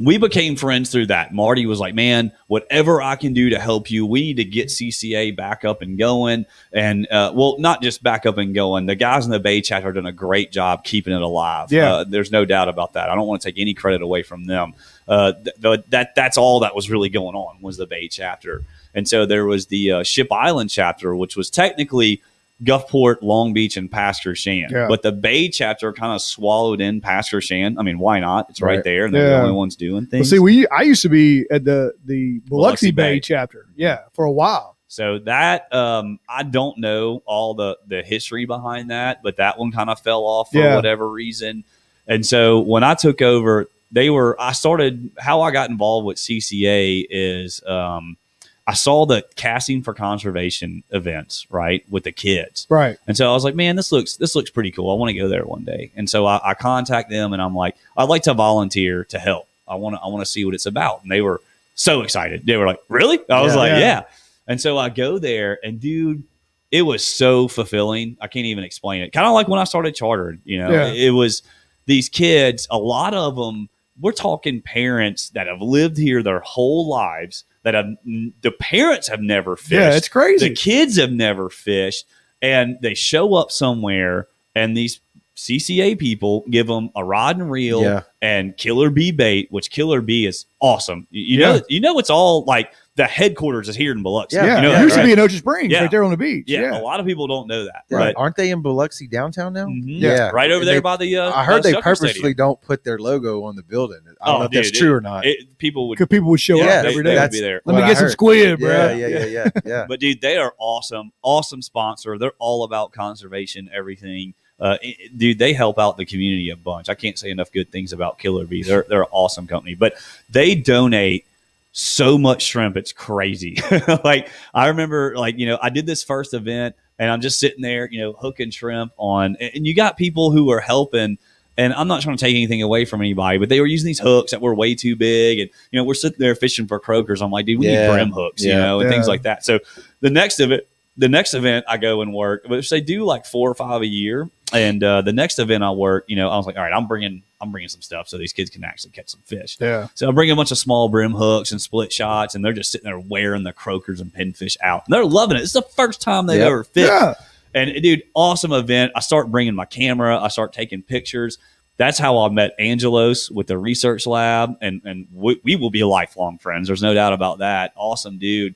we became friends through that. Marty was like, man, whatever I can do to help you, we need to get CCA back up and going. And, not just back up and going. The guys in the Bay chapter have done a great job keeping it alive. Yeah. There's no doubt about that. I don't want to take any credit away from them. That's all that was really going on was the Bay chapter. And so there was the Ship Island chapter, which was technically Gulfport, Long Beach, and Pastor Shan. Yeah. But the Bay chapter kind of swallowed in Pastor Shan. I mean, why not? It's right there, and they're the only ones doing things. Well, see, I used to be at the Biloxi Bay chapter, for a while. So that I don't know all the history behind that, but that one kind of fell off for whatever reason. And so when I took over, how I got involved with CCA is I saw the casting for conservation events, right, with the kids. Right. And so I was like, man, this looks pretty cool. I want to go there one day. And so I contact them and I'm like, I'd like to volunteer to help. I want to see what it's about. And they were so excited. They were like, really? I was like, yeah. And so I go there and dude, it was so fulfilling. I can't even explain it. Kind of like when I started chartered, it was these kids, a lot of them, we're talking parents that have lived here their whole lives, the parents have never fished. Yeah, it's crazy. The kids have never fished, and they show up somewhere, and these CCA people give them a rod and reel and killer bee bait, which killer bee is awesome. You know, it's all like the headquarters is here in Biloxi. Yeah, it used to be in Ocean Springs, right there on the beach. Yeah, a lot of people don't know that. Right. Aren't they in Biloxi downtown now? Mm-hmm. Yeah, right over there by the. I heard they purposely don't put their logo on the building. I don't know if that's true or not. People would show up every day. Would be there. Let me get some squid, bro. Yeah. But dude, they are awesome sponsor. They're all about conservation, everything. Dude, they help out the community a bunch. I can't say enough good things about Killer Bee. They're an awesome company, but they donate so much shrimp. It's crazy. Like I remember, I did this first event and I'm just sitting there, hooking shrimp on, and you got people who are helping. And I'm not trying to take anything away from anybody, but they were using these hooks that were way too big. And, we're sitting there fishing for croakers. I'm like, dude, we need brim hooks, and things like that. So the next event I go and work, which they do like 4 or 5 a year. And the next event I work, I was like, all right, I'm bringing some stuff so these kids can actually catch some fish. Yeah. So I bring a bunch of small brim hooks and split shots, and they're just sitting there wearing the croakers and pinfish out. And they're loving it. It's the first time they've ever fished. Yeah. And dude, awesome event. I start bringing my camera. I start taking pictures. That's how I met Angelos with the research lab, and we will be lifelong friends. There's no doubt about that. Awesome dude.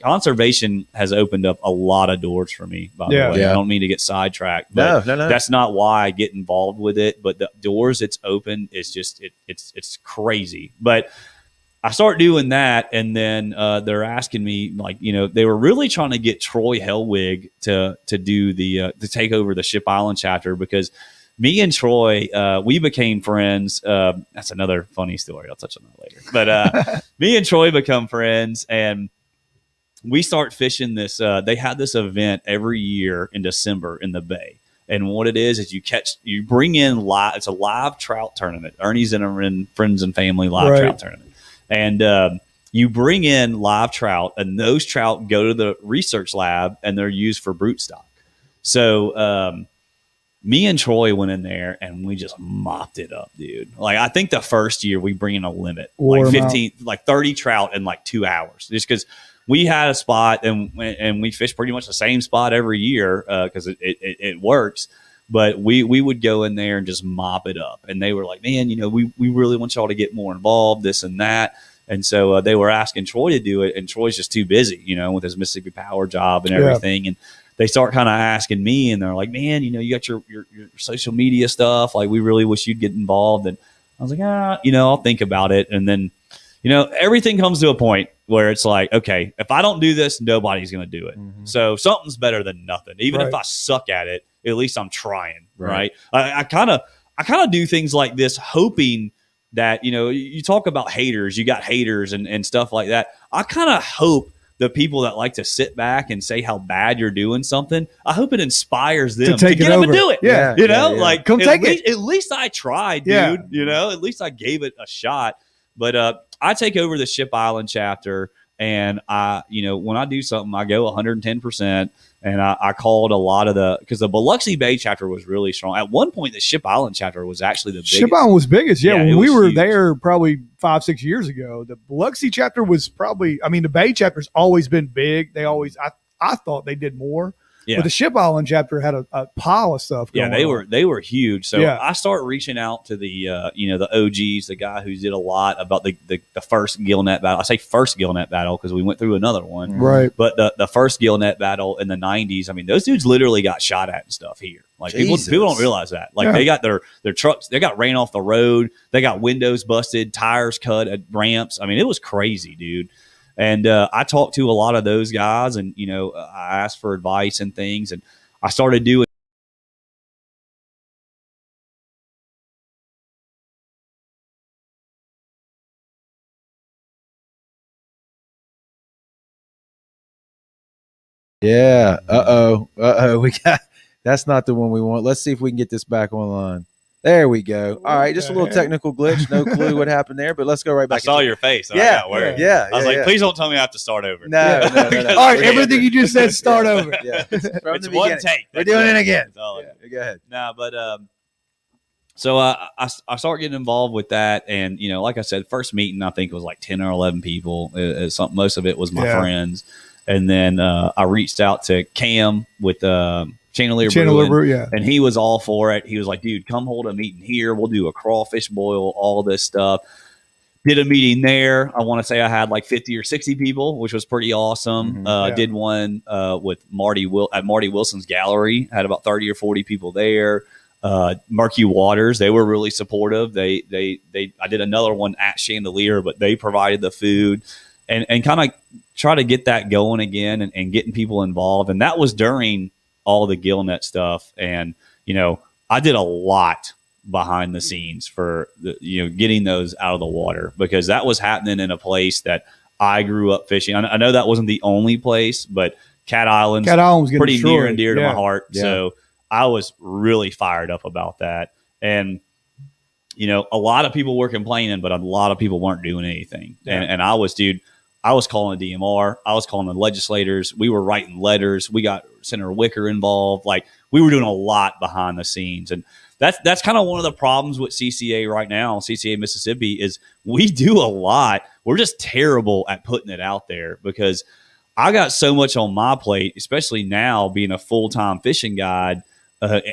Conservation has opened up a lot of doors for me, by the way. I don't mean to get sidetracked, but no. That's not why I get involved with it. But the doors it's opened is just it's crazy. But I start doing that, and then they're asking me, they were really trying to get Troy Hellwig to do to take over the Ship Island chapter, because me and Troy, we became friends. That's another funny story. I'll touch on that later. But me and Troy become friends, and we start fishing this. They had this event every year in December in the Bay. And what it is you bring in it's a live trout tournament. Ernie's in Friends and Family live trout tournament. And you bring in live trout, and those trout go to the research lab, and they're used for brood stock. So me and Troy went in there, and we just mopped it up, dude. Like, I think the first year we bring in a limit, 30 trout in 2 hours, just because we had a spot, and we fished pretty much the same spot every year because it works. But we would go in there and just mop it up. And they were like, man, we really want y'all to get more involved, this and that. And so they were asking Troy to do it, and Troy's just too busy, with his Mississippi Power job and everything. And they start kind of asking me, and they're like, man, you got your social media stuff. Like, we really wish you'd get involved. And I was like, I'll think about it. And then, everything comes to a point where it's like, okay, if I don't do this, nobody's going to do it. Mm-hmm. So something's better than nothing. Even if I suck at it, at least I'm trying. Right. I kind of do things like this, hoping that, you talk about haters, you got haters and stuff like that. I kind of hope the people that like to sit back and say how bad you're doing something, I hope it inspires them to get up and do it. Yeah. Like, come take it. At least I tried, dude. Yeah. At least I gave it a shot. But I take over the Ship Island chapter, and when I do something, I go 110%. And I called a lot of because the Biloxi Bay chapter was really strong. At one point, the Ship Island chapter was actually the biggest. Ship Island was biggest. Yeah, when we were there probably 5-6 years ago, the Biloxi chapter was probably, the Bay chapter's always been big. They always, I thought they did more. Yeah. But the Ship Island chapter had a pile of stuff going on. They were huge. So I start reaching out to the the OGs, the guy who did a lot about the first Gillnet battle. I say first Gillnet battle because we went through another one. Right. But the first Gillnet battle in the 90s, I mean, those dudes literally got shot at and stuff here. Like people don't realize that. Like they got their trucks, they got ran off the road, they got windows busted, tires cut at ramps. I mean, it was crazy, dude. And I talked to a lot of those guys, and I asked for advice and things, and I started doing. Yeah. We got. That's not the one we want. Let's see if we can get this back online. There we go. All right, just a little technical glitch. No clue what happened there, but let's go right back. I saw your face. Yeah, I was like, please don't tell me I have to start over. No. All right, everything you just said, start over. Yeah, it's one take. We're doing it again. Go ahead. No, but so I start getting involved with that, and like I said, first meeting I think it was like 10 or 11 people. Most of it was my friends, and then I reached out to Cam with Chandelier Brew, and he was all for it. He was like, dude, come hold a meeting here. We'll do a crawfish boil, all this stuff. Did a meeting there. I want to say I had like 50 or 60 people, which was pretty awesome. Did one with Marty Wilson's gallery. Had about 30 or 40 people there. Murky Waters, they were really supportive. I did another one at Chandelier, but they provided the food and kind of try to get that going again and getting people involved. And that was during all the Gillnet stuff. And, I did a lot behind the scenes for getting those out of the water, because that was happening in a place that I grew up fishing. I know that wasn't the only place, but Cat Island's pretty destroyed. Near and dear to my heart. Yeah. So I was really fired up about that. And, a lot of people were complaining, but a lot of people weren't doing anything. Yeah. And I was calling the DMR. I was calling the legislators. We were writing letters. We got Senator Wicker involved. Like, we were doing a lot behind the scenes. And that's kind of one of the problems with CCA right now, CCA Mississippi, is we do a lot. We're just terrible at putting it out there, because I got so much on my plate, especially now being a full-time fishing guide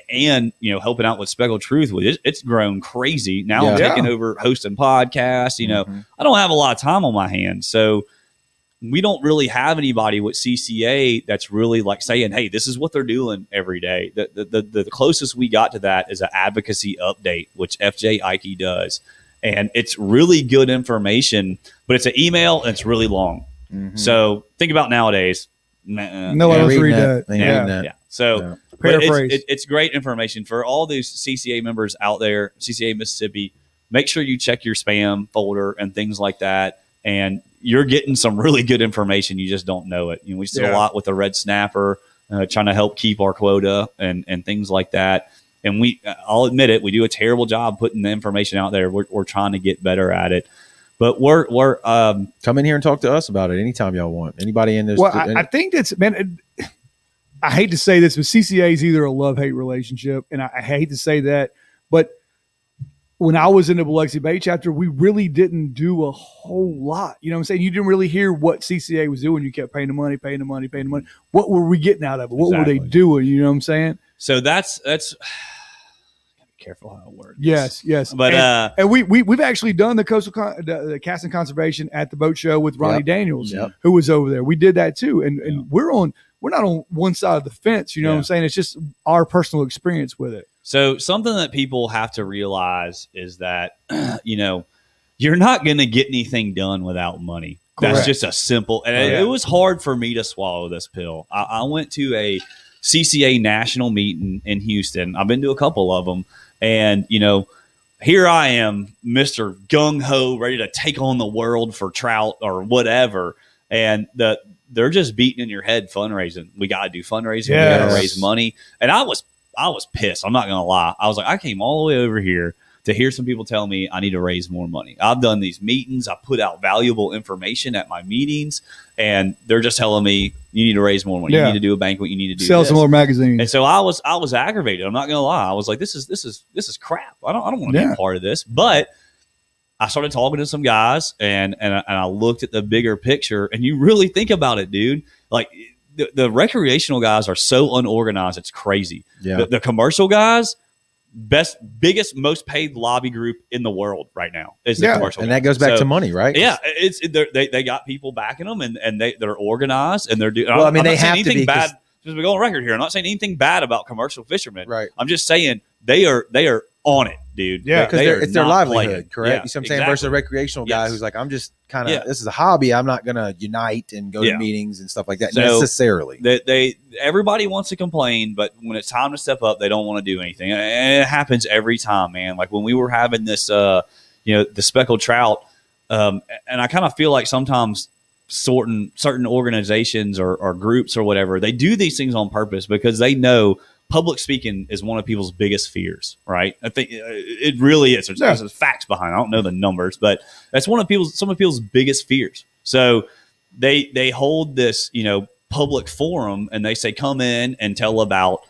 and, helping out with Speckled Truth. It's grown crazy. Now I'm taking over hosting podcasts. I don't have a lot of time on my hands. So we don't really have anybody with CCA that's really like saying, hey, this is what they're doing every day. The closest we got to that is an advocacy update, which FJ Ike does. And it's really good information, but it's an email and it's really long. Mm-hmm. So think about nowadays. No one else read that. Yeah. So paraphrase. It's great information for all these CCA members out there, CCA Mississippi. Make sure you check your spam folder and things like that. And you're getting some really good information. You just don't know it. We did a lot with the red snapper, trying to help keep our quota and things like that. And I'll admit it, we do a terrible job putting the information out there. We're trying to get better at it. But we're come in here and talk to us about it anytime y'all want. Anybody in this? Well, I think that's, man. I hate to say this, but CCA is either a love-hate relationship, and I hate to say that, but when I was in the Biloxi Bay chapter, we really didn't do a whole lot. You know what I'm saying? You didn't really hear what CCA was doing. You kept paying the money. What were we getting out of it? What were they doing? You know what I'm saying? So that's careful how it works. Yes. But and we've actually done the the casting conservation at the boat show with Ronnie Daniels, who was over there. We did that too, and we're not on one side of the fence. You know what I'm saying? It's just our personal experience with it. So something that people have to realize is that you're not going to get anything done without money. Correct. That's just a simple. And it was hard for me to swallow this pill. I went to a CCA national meeting in Houston. I've been to a couple of them. And, here I am, Mr. Gung-Ho, ready to take on the world for trout or whatever. And they're just beating in your head fundraising. We got to do fundraising. Yes. We got to raise money. And I was pissed. I'm not going to lie. I was like, I came all the way over here to hear some people tell me I need to raise more money. I've done these meetings. I put out valuable information at my meetings, and they're just telling me you need to raise more money. You need to do a banquet. You need to do sell some more magazines. And so I was aggravated. I'm not going to lie. I was like, this is crap. I don't want to be a part of this. But I started talking to some guys, and I looked at the bigger picture, and you really think about it, dude. Like, the recreational guys are so unorganized. It's crazy. Yeah. The commercial guys, biggest, most paid lobby group in the world right now is the commercial. And guys. that goes back to money, right? Yeah. They got people backing them and they're organized and they're doing, well, I mean, they have to be bad. Just to go on record here. I'm not saying anything bad about commercial fishermen. Right. I'm just saying they are on it, dude. Yeah. Because it's their livelihood, correct? Yeah, you see what I'm saying? Versus a recreational guy who's like, I'm just kind of, this is a hobby. I'm not going to unite and go to meetings and stuff like that necessarily. Everybody wants to complain, but when it's time to step up, they don't want to do anything. And it happens every time, man. Like when we were having this, the speckled trout, and I kind of feel like sometimes certain organizations or groups or whatever, they do these things on purpose because they know public speaking is one of people's biggest fears, right? I think it really is. There's facts behind it. I don't know the numbers, but that's some of people's biggest fears. So they hold this, public forum and they say, come in and tell about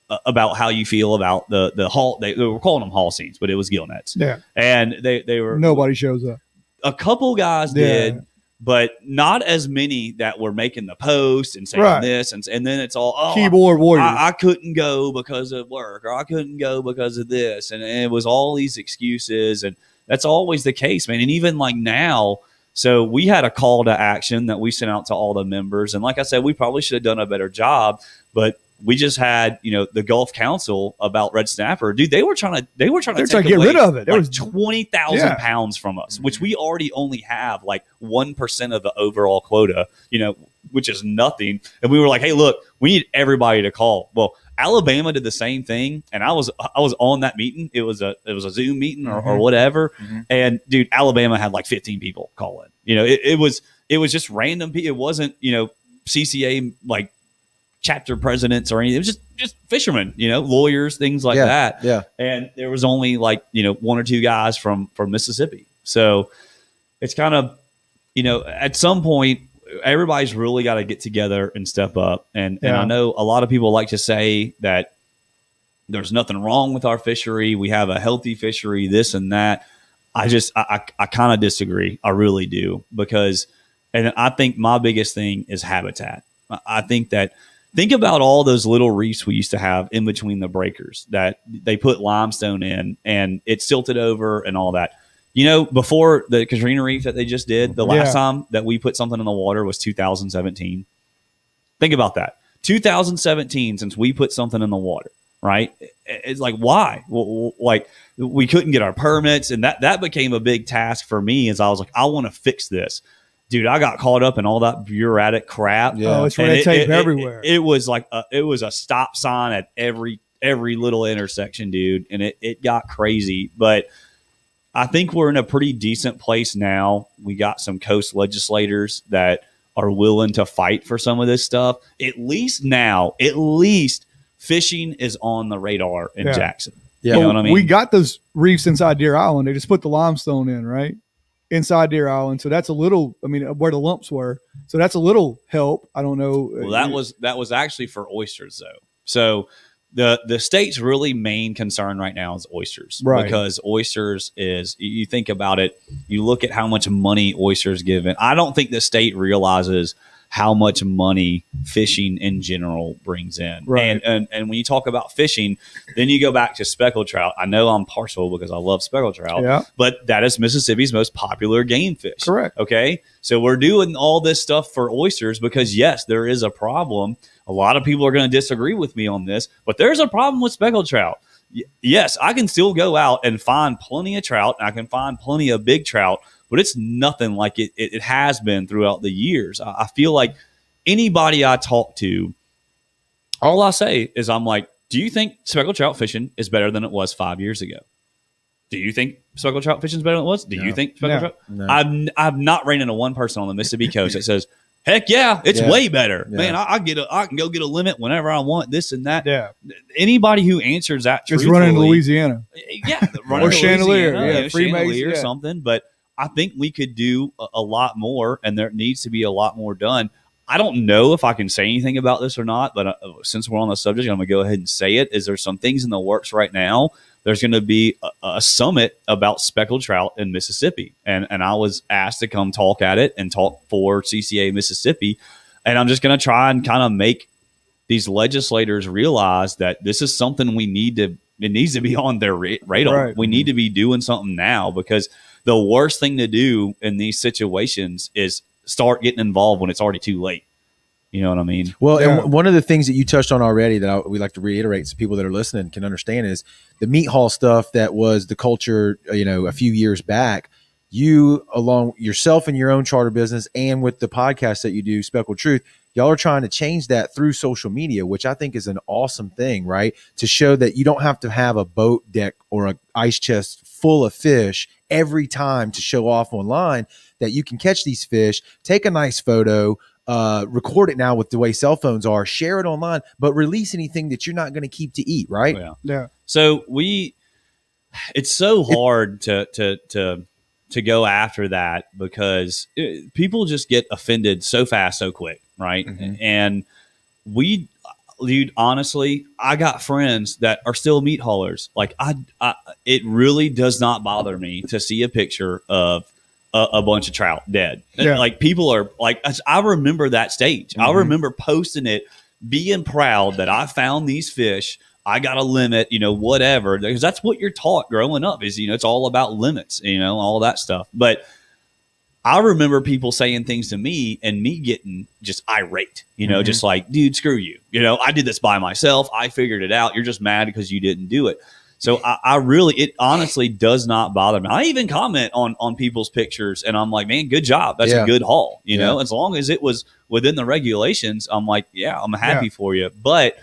how you feel about the haul. They were calling them haul scenes, but it was gill nets. Yeah. And they were, nobody shows up. a couple guys did, but not as many that were making the post and saying this. And then it's all, keyboard warriors. I couldn't go because of work, or I couldn't go because of this. And it was all these excuses. And that's always the case, man. And even like now, so we had a call to action that we sent out to all the members. And like I said, we probably should have done a better job, but we just had, the Gulf Council about red snapper. Dude, they were trying to get rid of it. There was 20,000 pounds from us, which we already only have like 1% of the overall quota, which is nothing. And we were like, hey, look, we need everybody to call. Well, Alabama did the same thing, and I was on that meeting. It was a Zoom meeting or whatever. Mm-hmm. And dude, Alabama had like 15 people call in. It was just random people. It wasn't, CCA like chapter presidents or anything. It was just fishermen, lawyers, things like that. Yeah. And there was only like, one or two guys from Mississippi. So it's kind of, at some point, everybody's really got to get together and step up. And I know a lot of people like to say that there's nothing wrong with our fishery. We have a healthy fishery, this and that. I kind of disagree. I really do, because, and I think my biggest thing is habitat. I think think about all those little reefs we used to have in between the breakers that they put limestone in and it silted over and all that. Before the Katrina Reef that they just did, the last time that we put something in the water was 2017. Think about that. 2017, since we put something in the water, right? It's like, why? Well, like we couldn't get our permits, and that became a big task for me as I was like, I want to fix this. Dude, I got caught up in all that bureaucratic crap. Yeah. Oh, it's red tape everywhere. It was like it was a stop sign at every little intersection, dude, and it got crazy. But I think we're in a pretty decent place now. We got some coast legislators that are willing to fight for some of this stuff. At least fishing is on the radar in Jackson. Yeah. You know what I mean? We got those reefs inside Deer Island. They just put the limestone in, right? Inside Deer Island. So that's a little, where the lumps were. So that's a little help. I don't know. Well, that was actually for oysters though. So the state's really main concern right now is oysters, right? Because oysters is, you think about it, you look at how much money oysters give in. I don't think the state realizes how much money fishing in general brings in. Right. And when you talk about fishing, then you go back to speckled trout. I know I'm partial because I love speckled trout, but that is Mississippi's most popular game fish. Correct. Okay. So we're doing all this stuff for oysters because yes, there is a problem. A lot of people are going to disagree with me on this, but there's a problem with speckled trout. Yes, I can still go out and find plenty of trout, and I can find plenty of big trout, but it's nothing like it has been throughout the years. I feel like anybody I talk to, all I say is I'm like, do you think speckled trout fishing is better than it was 5 years ago? Do you think speckled trout fishing is better than it was? Do you think speckled trout? No. I've not ran into one person on the Mississippi coast that says, heck yeah, it's way better. Yeah. Man, I can go get a limit whenever I want, this and that. Yeah. Anybody who answers that just running to Louisiana. Yeah. Or Chandelier. Chandelier or something. But I think we could do a lot more, and there needs to be a lot more done. I don't know if I can say anything about this or not, but since we're on the subject, I'm going to go ahead and say it. Is there some things in the works right now? There's going to be a summit about speckled trout in Mississippi. And I was asked to come talk at it and talk for CCA Mississippi. And I'm just going to try and kind of make these legislators realize that this is something it needs to be on their radar. Right. We need to be doing something now, because the worst thing to do in these situations is start getting involved when it's already too late. You know what I mean? Well, Yeah. and one of the things that you touched on already that we like to reiterate so people that are listening can understand is the meat hall stuff that was the culture, a few years back. You, along yourself and your own charter business and with the podcast that you do, Speckled Truth, y'all are trying to change that through social media, which I think is an awesome thing, right? To show that you don't have to have a boat deck or an ice chest full of fish every time to show off online, that you can catch these fish, take a nice photo, record it now with the way cell phones are, share it online, but release anything that you're not going to keep to eat, right? Yeah. So it's so hard to go after that, because people just get offended so fast, so quick, right? Mm-hmm. And dude, honestly, I got friends that are still meat haulers. Like it really does not bother me to see a picture of a bunch of trout dead. Yeah. Like, people are like, I remember that stage. Mm-hmm. I remember posting it, being proud that I found these fish. I got a limit, whatever, because that's what you're taught growing up is, it's all about limits, all that stuff. But I remember people saying things to me and me getting just irate, just like, dude, screw you. I did this by myself. I figured it out. You're just mad because you didn't do it. So it honestly does not bother me. I even comment on people's pictures and I'm like, man, good job. That's a good haul. As long as it was within the regulations, I'm like, yeah, I'm happy for you. But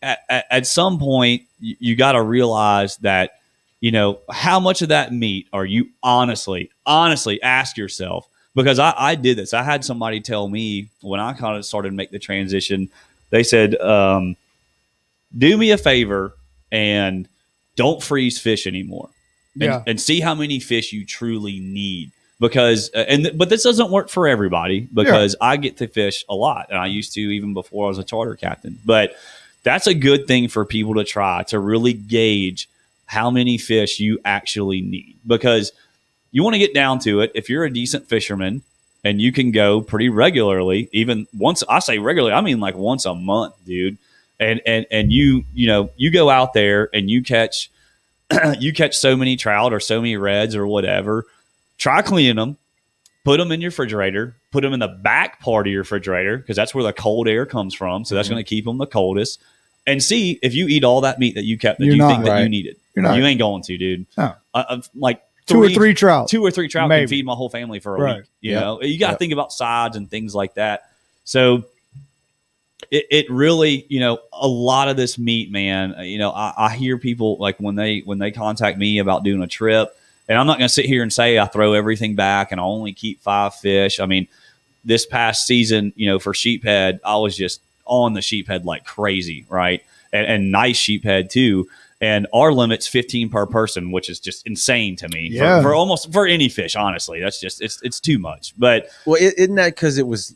at some point, you got to realize that, how much of that meat are you honestly ask yourself, because I did this. I had somebody tell me when I kind of started to make the transition, they said, do me a favor and don't freeze fish anymore, and see how many fish you truly need. Because, but this doesn't work for everybody, because I get to fish a lot, and I used to even before I was a charter captain. But that's a good thing for people to try, to really gauge how many fish you actually need, because you want to get down to it. If you're a decent fisherman and you can go pretty regularly, even once, I say regularly, I mean like once a month, dude. And you go out there and you catch so many trout or so many reds or whatever, try cleaning them, put them in your refrigerator, put them in the back part of your refrigerator, because that's where the cold air comes from. So that's going to keep them the coldest, and see if you eat all that meat that you kept that you think that you needed. You ain't going to, dude. No. Like two or three trout can feed my whole family for a week. You got to think about sides and things like that. So it really, a lot of this meat, man, I hear people like when they contact me about doing a trip, and I'm not going to sit here and say I throw everything back and I only keep 5 fish. I mean, this past season, for sheephead, I was just on the sheephead like crazy, right? And nice sheephead too. And our limit's 15 per person, which is just insane to me for any fish. Honestly, that's just it's too much. But isn't that because it was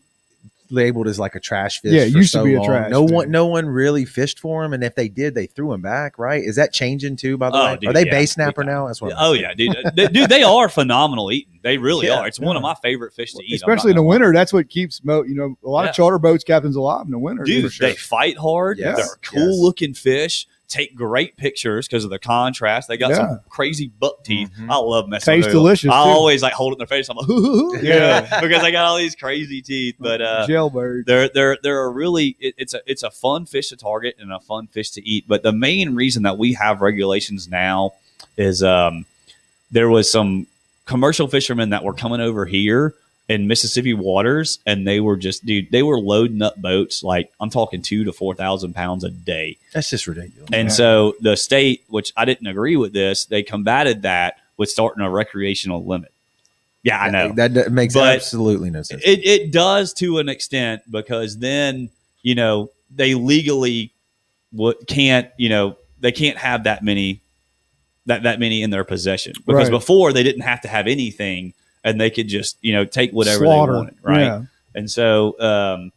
labeled as like a trash fish? Yeah, it used to be long. a trash. No one really fished for them, and if they did, they threw them back. Right? Is that changing too? By the way, dude, are they bay snapper now? That's what. Dude, they are phenomenal eating. They really are. It's one of my favorite fish to eat, especially in the winter. That's what keeps a lot of charter boats captains alive in the winter. Dude, they fight hard. Yes. They're cool looking fish. Take great pictures because of the contrast. They got some crazy buck teeth. I love messing with them. Taste delicious. I always like hold it in their face. I'm like, because they got all these crazy teeth. But jailbirds. They're a really it's a fun fish to target and a fun fish to eat. But the main reason that we have regulations now is there was some commercial fishermen that were coming over here in Mississippi waters, and they were they were loading up boats like I'm talking 2,000 to 4,000 pounds a day. That's just ridiculous. And so the state, which I didn't agree with this, they combated that with starting a recreational limit. Yeah, I know that makes absolutely no sense. It does to an extent, because then they legally can't they can't have that many in their possession, because before they didn't have to have anything. And they could just, take whatever Slaughter. they wanted, right? Yeah. And so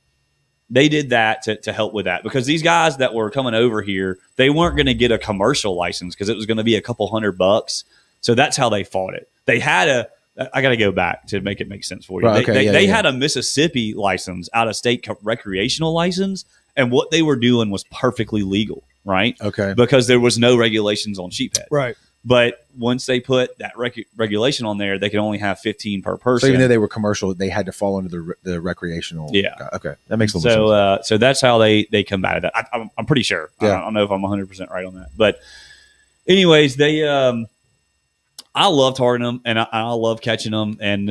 they did that to help with that, because these guys that were coming over here, they weren't going to get a commercial license because it was going to be a couple $100. So that's how they fought it. They had I got to go back to make it make sense for you. Right, okay, They yeah. had a Mississippi license, out of state recreational license, and what they were doing was perfectly legal, right? Okay. Because there was no regulations on sheephead. Right. But once they put that regulation on there, they could only have 15 per person. So even though they were commercial, they had to fall under the recreational. Yeah. Okay. That makes a little sense. So that's how they combated that. I'm pretty sure. Yeah. I don't know if I'm 100% right on that. But anyways, I love targeting them, and I love catching them. And,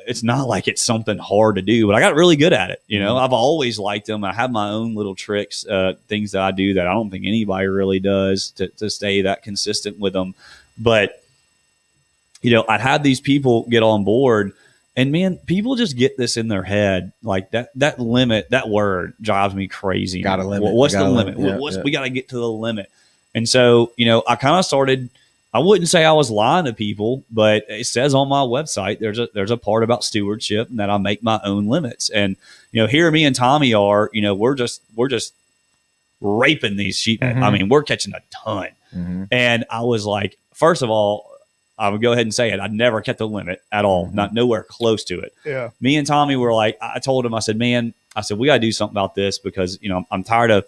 it's not like it's something hard to do, but I got really good at it. I've always liked them. I have my own little tricks, things that I do that I don't think anybody really does to stay that consistent with them. But, I'd have these people get on board, and man, people just get this in their head. Like that limit, that word drives me crazy. Got a limit. What's the limit? Yeah, We got to get to the limit. And so, I kind of started, I wouldn't say I was lying to people, but it says on my website, there's a part about stewardship and that I make my own limits. And, here me and Tommy are, we're just raping these sheep. Mm-hmm. I mean, we're catching a ton. Mm-hmm. And I was like, first of all, I would go ahead and say it. I never kept the limit at all, not nowhere close to it. Yeah. Me and Tommy were like, I told him, I said, man, we got to do something about this because, I'm tired of,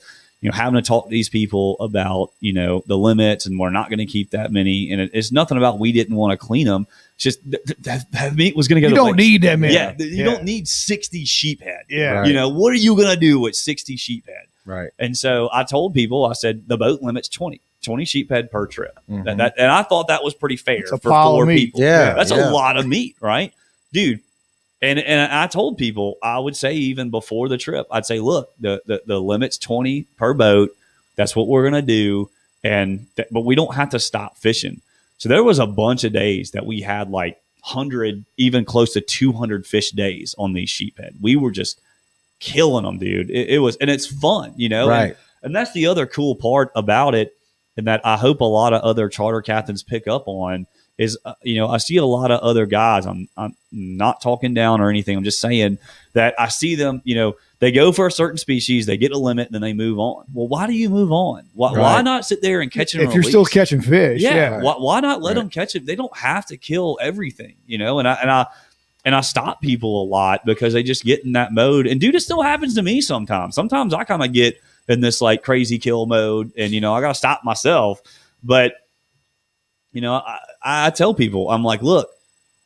having to talk to these people about, the limits, and we're not going to keep that many. And it's nothing about we didn't want to clean them. It's just that meat was going to go. You don't need that many. Yeah. You don't need 60 sheep head. Yeah. Right. What are you going to do with 60 sheep head? Right. And so I told people, I said, the boat limit's 20 sheep head per trip. Mhm. And I thought that was pretty fair a for pile of 4 meat. people. Yeah. That's Yeah. a lot of meat, right? Dude. And I told people, I would say even before the trip, I'd say, look, the limit's 20 per boat. That's what we're going to do. But we don't have to stop fishing. So there was a bunch of days that we had like 100, even close to 200 fish days on these sheephead. We were just killing them, dude. It was, and it's fun, Right. And that's the other cool part about it. And that I hope a lot of other charter captains pick up on is, I see a lot of other guys. I'm not talking down or anything. I'm just saying that I see them, they go for a certain species, they get a limit, and then they move on. Well, why do you move on? Why not sit there and catch it? If you're still catching fish. Yeah. Yeah. Why not let them catch it? They don't have to kill everything, and I stop people a lot because they just get in that mode. And dude, it still happens to me sometimes. Sometimes I kind of get in this like crazy kill mode, and I got to stop myself. But I tell people, I'm like, look,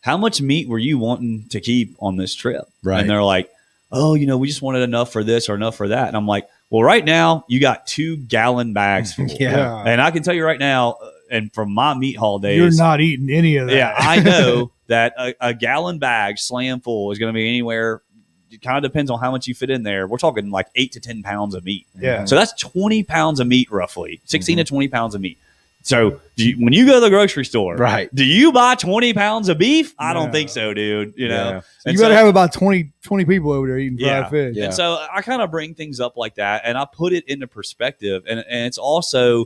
how much meat were you wanting to keep on this trip? Right. And they're like, oh, we just wanted enough for this or enough for that. And I'm like, well, right now you got 2-gallon bags full. Yeah. And I can tell you right now, and from my meat haul days, You're not eating any of that. yeah, I know that a gallon bag slam full is going to be anywhere. It kind of depends on how much you fit in there. We're talking like 8 to 10 pounds of meat. Yeah. So that's 20 pounds of meat, roughly 16 to 20 pounds of meat. So when you go to the grocery store, Right. do you buy 20 pounds of beef? I don't No. think so, dude. Yeah. You got to have about 20 people over there eating Yeah. fried fish. Yeah. And so I kind of bring things up like that, and I put it into perspective. And it's also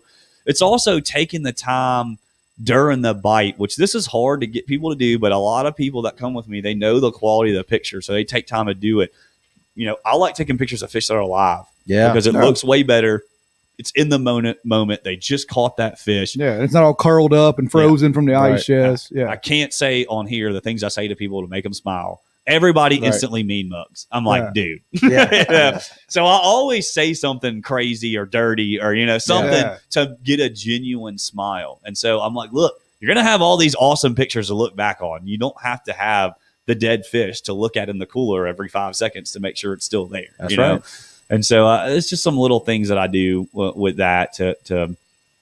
taking the time during the bite, which this is hard to get people to do, but a lot of people that come with me, they know the quality of the picture, so they take time to do it. I like taking pictures of fish that are alive. Yeah. Because it looks way better. It's in the moment. They just caught that fish. Yeah, it's not all curled up and frozen from the Right. ice chest. Yeah. I can't say on here the things I say to people to make them smile. Everybody Right. instantly mean mugs. I'm like, dude. Yeah. So I always say something crazy or dirty or, something Yeah. to get a genuine smile. And so I'm like, look, you're going to have all these awesome pictures to look back on. You don't have to have the dead fish to look at in the cooler every 5 seconds to make sure it's still there. That's right. And so it's just some little things that I do with that to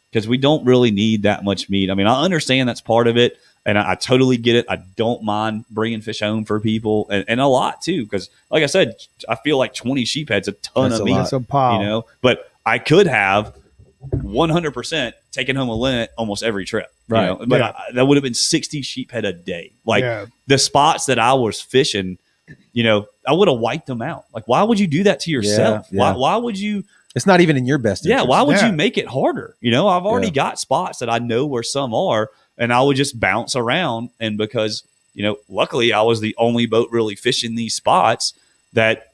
because we don't really need that much meat. I mean, I understand that's part of it, and I totally get it. I don't mind bringing fish home for people, and a lot too, because like I said, I feel like 20 sheep heads a ton That's of a meat. lot. That's a pile. But I could have 100% taken home a limit almost every trip. Right. But Yeah. that would have been 60 sheep head a day. Like Yeah. the spots that I was fishing, I would have wiped them out. Like, why would you do that to yourself? Yeah. Why would you? It's not even in your best interest. Yeah, why would Yeah. you make it harder? I've already got spots that I know where some are, and I would just bounce around. And because, luckily I was the only boat really fishing these spots, that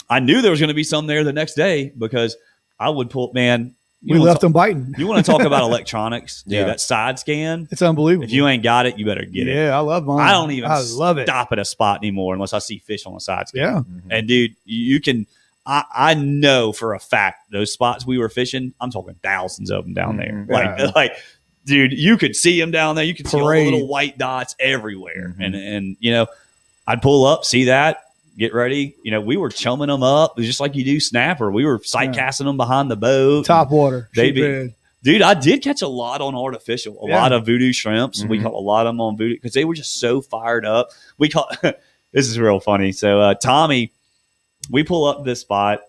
I knew there was going to be some there the next day, because I would pull, man, We left them biting. You want to talk about electronics? Dude, Yeah. that side scan. It's unbelievable. If you ain't got it, you better get it. Yeah, I love mine. I don't even love it. stop at a spot anymore unless I see fish on the side scan. Yeah. And dude, you can. I know for a fact those spots we were fishing. I'm talking thousands of them down there. Yeah. Like, dude, you could see them down there. You could see all the Parade. little white dots everywhere. And you know, I'd pull up, see that. Get ready. You know, we were chumming them up. It was just like you do snapper. We were sight casting them behind the boat. Top water. Dude, I did catch a lot on artificial, a lot of voodoo shrimps. We caught a lot of them on voodoo because they were just so fired up. We caught, this is real funny. So Tommy, we pull up this spot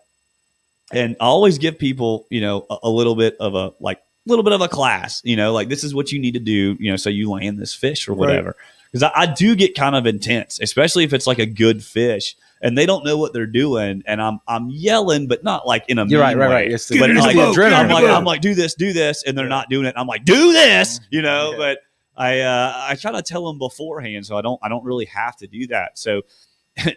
and I always give people, you know, a little bit of a class, you know, like this is what you need to do, you know, so you land this fish or whatever. Because I do get kind of intense, especially if it's like a good fish and they don't know what they're doing. And I'm yelling, but not like in a mean way. Right. It's the, But it's like, the adrenaline. I'm like, do this. And they're not doing it. I'm like, do this, you know, but I try to tell them beforehand. So I don't really have to do that. So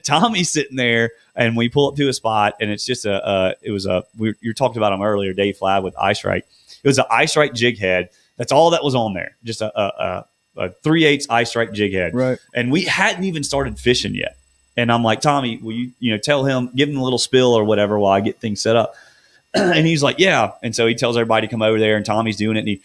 Tommy's sitting there and we pull up to a spot and it's just you talked about him earlier, Dave Flab with Ice Right. It was an Ice Right jig head. That's all that was on there. Just a 3/8 Ice Strike jig head. Right. And we hadn't even started fishing yet. And I'm like, Tommy, will you tell him, give him a little spill or whatever while I get things set up. And he's like, yeah. And so he tells everybody to come over there and Tommy's doing it.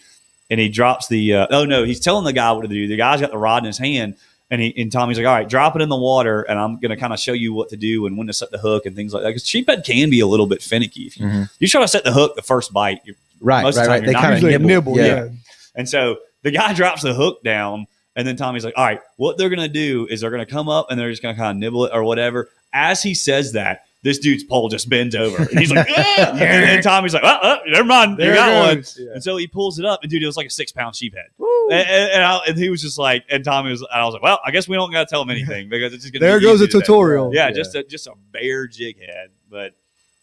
And he drops he's telling the guy what to do. The guy's got the rod in his hand and Tommy's like, all right, drop it in the water. And I'm going to kind of show you what to do and when to set the hook and things like that. Because sheephead can be a little bit finicky. If you try to set the hook the first bite, most of the time They kind of nibble. Yeah. And so the guy drops the hook down and then Tommy's like, all right, what they're going to do is they're going to come up and they're just going to kind of nibble it or whatever. As he says that, this dude's pole just bends over. And he's like, and Tommy's like, oh, never mind. You got one. Yeah. And so he pulls it up and dude, it was like a 6-pound sheephead. And he was just like, and Tommy was, and I was like, well, I guess we don't got to tell him anything because it's just going to There goes a tutorial. Yeah, just a bare jig head. But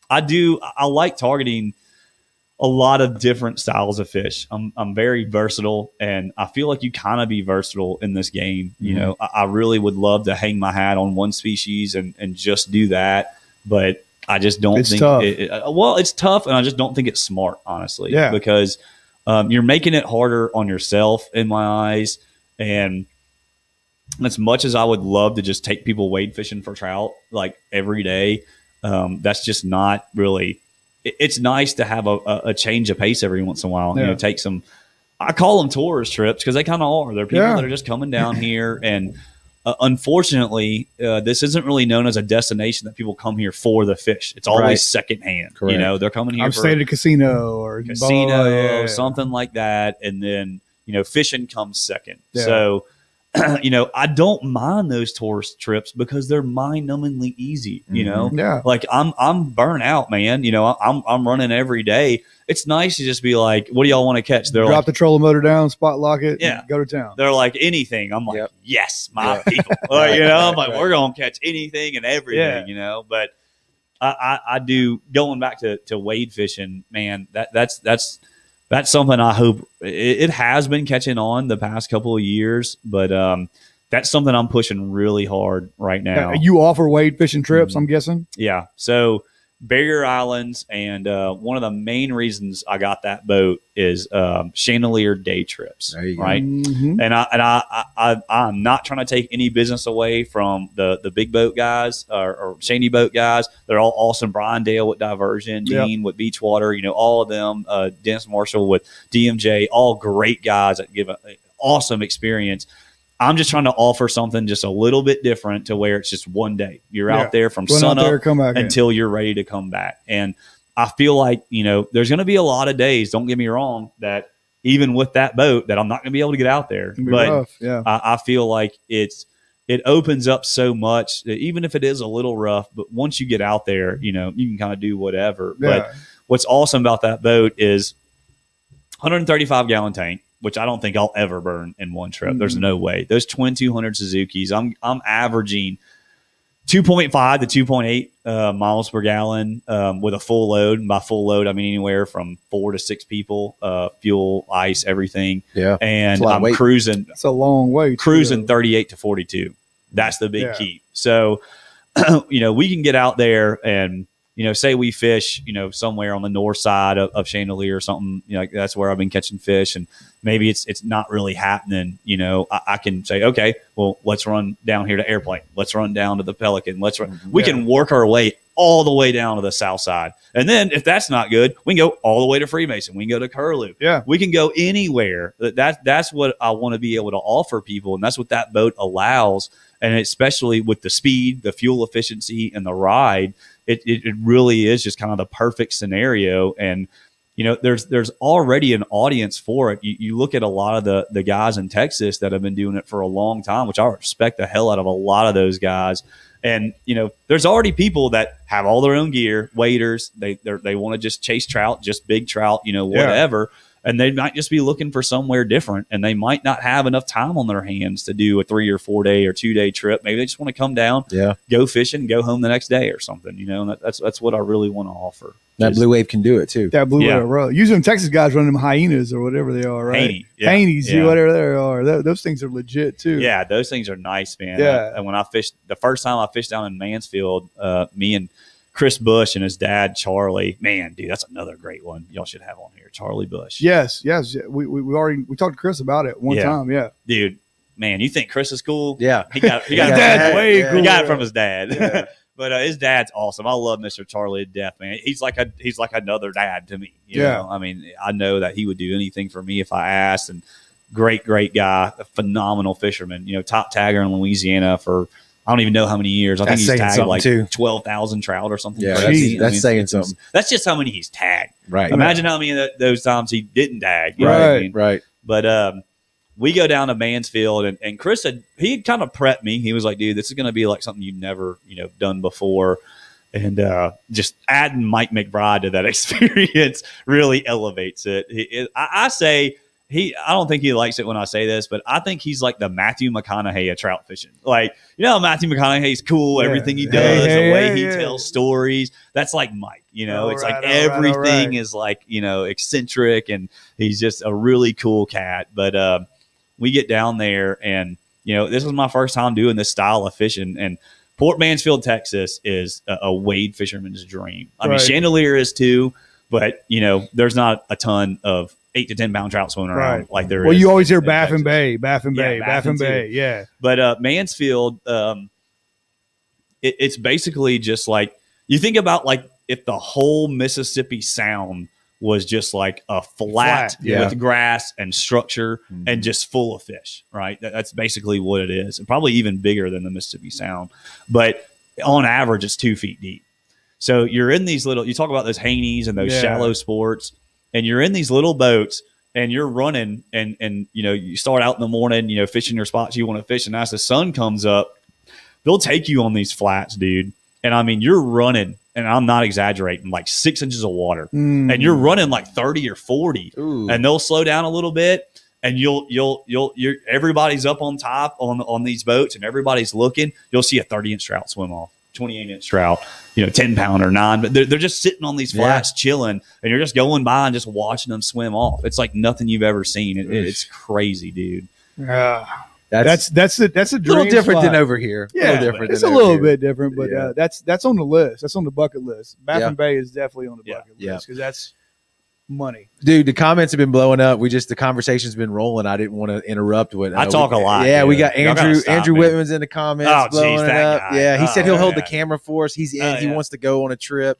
I like targeting a lot of different styles of fish. I'm very versatile and I feel like you kind of be versatile in this game. You know, I really would love to hang my hat on one species and just do that. But I just don't think it's tough and I just don't think it's smart, honestly, because you're making it harder on yourself in my eyes. And as much as I would love to just take people wade fishing for trout like every day, that's just not really. It's nice to have a change of pace every once in a while. You know, take some. I call them tourist trips because they kind of are. They're people that are just coming down here, and unfortunately, this isn't really known as a destination that people come here for the fish. It's always secondhand. Correct. You know, they're coming here. I'm staying at a casino or something like that, and then fishing comes second. Yeah. So. I don't mind those tourist trips because they're mind-numbingly easy. Like I'm burnt out, man. I'm running every day. It's nice to just be like, "What do y'all want to catch?" They're drop like, the trolling motor down, spot lock it, go to town. They're like anything. I'm like, yes, my people. I'm like, we're gonna catch anything and everything. But I do. Going back to wade fishing, man. That's something I hope it has been catching on the past couple of years, but that's something I'm pushing really hard right now. You offer wade fishing trips, I'm guessing? Yeah. So Barrier Islands, and one of the main reasons I got that boat is chandelier day trips, right? Mm-hmm. And I'm not trying to take any business away from the big boat guys or shanty boat guys. They're all awesome. Brian Dale with Diversion, Dean with Beachwater, all of them. Dennis Marshall with DMJ, all great guys that give an awesome experience. I'm just trying to offer something just a little bit different to where it's just one day. You're out there from sun up until you're ready to come back. And I feel like, there's going to be a lot of days, don't get me wrong, that even with that boat that I'm not going to be able to get out there. But I feel like it opens up so much that even if it is a little rough, but once you get out there, you can kind of do whatever. Yeah. But what's awesome about that boat is 135-gallon tank, which I don't think I'll ever burn in one trip. There's no way. Those twin 200 Suzukis, I'm averaging 2.5 to 2.8 miles per gallon with a full load. And by full load, I mean anywhere from 4 to 6 people, fuel, ice, everything. Yeah, and I'm cruising. It's a long way. Cruising 38 to 42. That's the big key. So, we can get out there and say we fish, somewhere on the north side of Chandelier or something, like that's where I've been catching fish, and maybe it's not really happening. I can say, okay, well, let's run down here to Airplane. Let's run down to the Pelican. Let's run. We can work our way all the way down to the south side. And then if that's not good, we can go all the way to Freemason. We can go to Curlew. Yeah. We can go anywhere. That's what I want to be able to offer people. And that's what that boat allows. And especially with the speed, the fuel efficiency, and the ride, it really is just kind of the perfect scenario. And, there's already an audience for it. You look at a lot of the guys in Texas that have been doing it for a long time, which I respect the hell out of a lot of those guys. And, there's already people that have all their own gear, waders. They want to just chase trout, just big trout, whatever. Yeah. And they might just be looking for somewhere different, and they might not have enough time on their hands to do a 3 or 4 day or 2 day trip. Maybe they just want to come down, go fishing, and go home the next day or something. And that's what I really want to offer. That Blue Wave can do it too. That Blue Wave. Usually Texas guys running them hyenas or whatever they are, right? Haney's, whatever they are. Those things are legit too. Yeah, those things are nice, man. Yeah. And when I fished, the first time I fished down in Mansfield, me and Chris Bush and his dad, Charlie, man, dude, that's another great one. Y'all should have on here. Charlie Bush. Yes. We talked to Chris about it one time. Yeah. Dude, man, you think Chris is cool? Yeah. He got dad's way cool. He got it from his dad. Yeah. But his dad's awesome. I love Mr. Charlie to death, man. He's like another dad to me. You know? I mean, I know that he would do anything for me if I asked. And great guy, a phenomenal fisherman. Top tagger in Louisiana for I don't even know how many years. I think he's tagged like 12,000 trout or something. Yeah, that's saying something. That's just how many he's tagged. Right. Imagine how many of those times he didn't tag. You know what I mean? Right. But we go down to Mansfield, and Chris he kind of prepped me. He was like, "Dude, this is going to be like something you've never done before." And just adding Mike McBride to that experience really elevates it. I say. I don't think he likes it when I say this, but I think he's like the Matthew McConaughey of trout fishing. Like, Matthew McConaughey's cool, everything he does, the way he tells stories. That's like Mike, it's like everything is like, eccentric, and he's just a really cool cat. But we get down there, and, this was my first time doing this style of fishing. And Port Mansfield, Texas is a wade fisherman's dream. I mean, Chandelier is too, but, there's not a ton of 8 to 10 pound trout swimming around like there is. Well, you always hear Baffin Bay. Yeah. But Mansfield, it's basically just like, you think about like if the whole Mississippi Sound was just like a flat with grass and structure and just full of fish, right? That's basically what it is. And probably even bigger than the Mississippi Sound. But on average, it's 2 feet deep. So you're in these you talk about those Haneys and those shallow sports, and you're in these little boats, and you're running, and you start out in the morning, fishing your spots you want to fish, and as the sun comes up, they'll take you on these flats, dude. And I mean, you're running, and I'm not exaggerating, like 6 inches of water, and you're running like 30 or 40, and they'll slow down a little bit, and you're everybody's up on top on these boats, and everybody's looking. You'll see a 30-inch trout swim off. 28-inch trout, 10 pounder, 9, but they're just sitting on these flats chilling, and you're just going by and just watching them swim off. It's like nothing you've ever seen. It's crazy, dude. That's a dream. A little different spot. than over here. Yeah, it's a little bit different, but that's on the list. That's on the bucket list. Baffin Bay is definitely on the bucket list because that's money. Dude, the comments have been blowing up. The conversation's been rolling. I didn't want to interrupt what I talk a lot. Yeah, we got Andrew Whitman's in the comments blowing it up. Guy. Yeah, he said he'll hold the camera for us. He's in. He wants to go on a trip.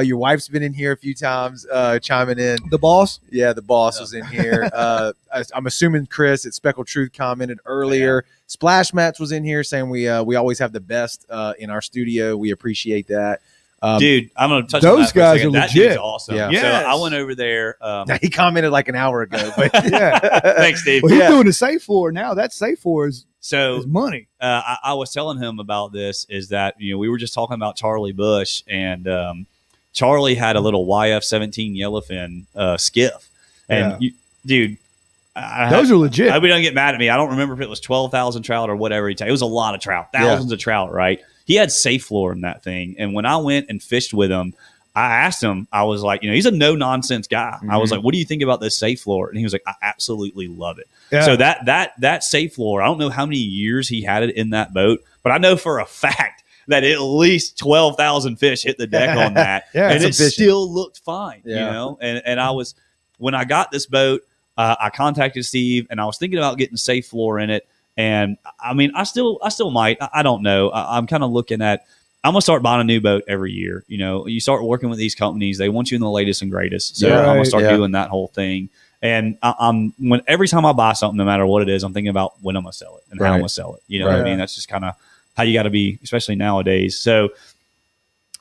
Your wife's been in here a few times, chiming in. The boss? Yeah, the boss was in here. I'm assuming Chris at Speckled Truth commented earlier. Splash Mats was in here saying we always have the best in our studio. We appreciate that. Dude, I'm going to touch those on that guys for a second. are That legit. dude's awesome. Yeah. Yes. So I went over there. He commented like an hour ago. But Thanks, Steve. Well, he's doing the safe floor now. That safe floor is money. I was telling him about this is that, we were just talking about Charlie Bush, and Charlie had a little YF-17 yellowfin skiff. And, dude, those are legit. I hope he doesn't get mad at me. I don't remember if it was 12,000 trout or whatever he tagged. It was a lot of trout, thousands of trout, right? He had safe floor in that thing. And when I went and fished with him, I asked him, I was like, he's a no-nonsense guy. I was like, what do you think about this safe floor? And he was like, I absolutely love it. Yeah. So that safe floor, I don't know how many years he had it in that boat, but I know for a fact that at least 12,000 fish hit the deck on that. Yeah, and it fishing. still looked fine, Yeah. you know? And I was, when I got this boat, I contacted Steve and I was thinking about getting Safe Floor in it. And I mean, I still might, I don't know. I'm kind of looking at, I'm going to start buying a new boat every year. You know, you start working with these companies, they want you in the latest and greatest. So Yeah. I'm going Right. to start Yeah. doing that whole thing. And every time I buy something, no matter what it is, I'm thinking about when I'm going to sell it and how I'm Right. going to sell it. You know what I Right. mean? That's just kind of how you got to be, especially nowadays. So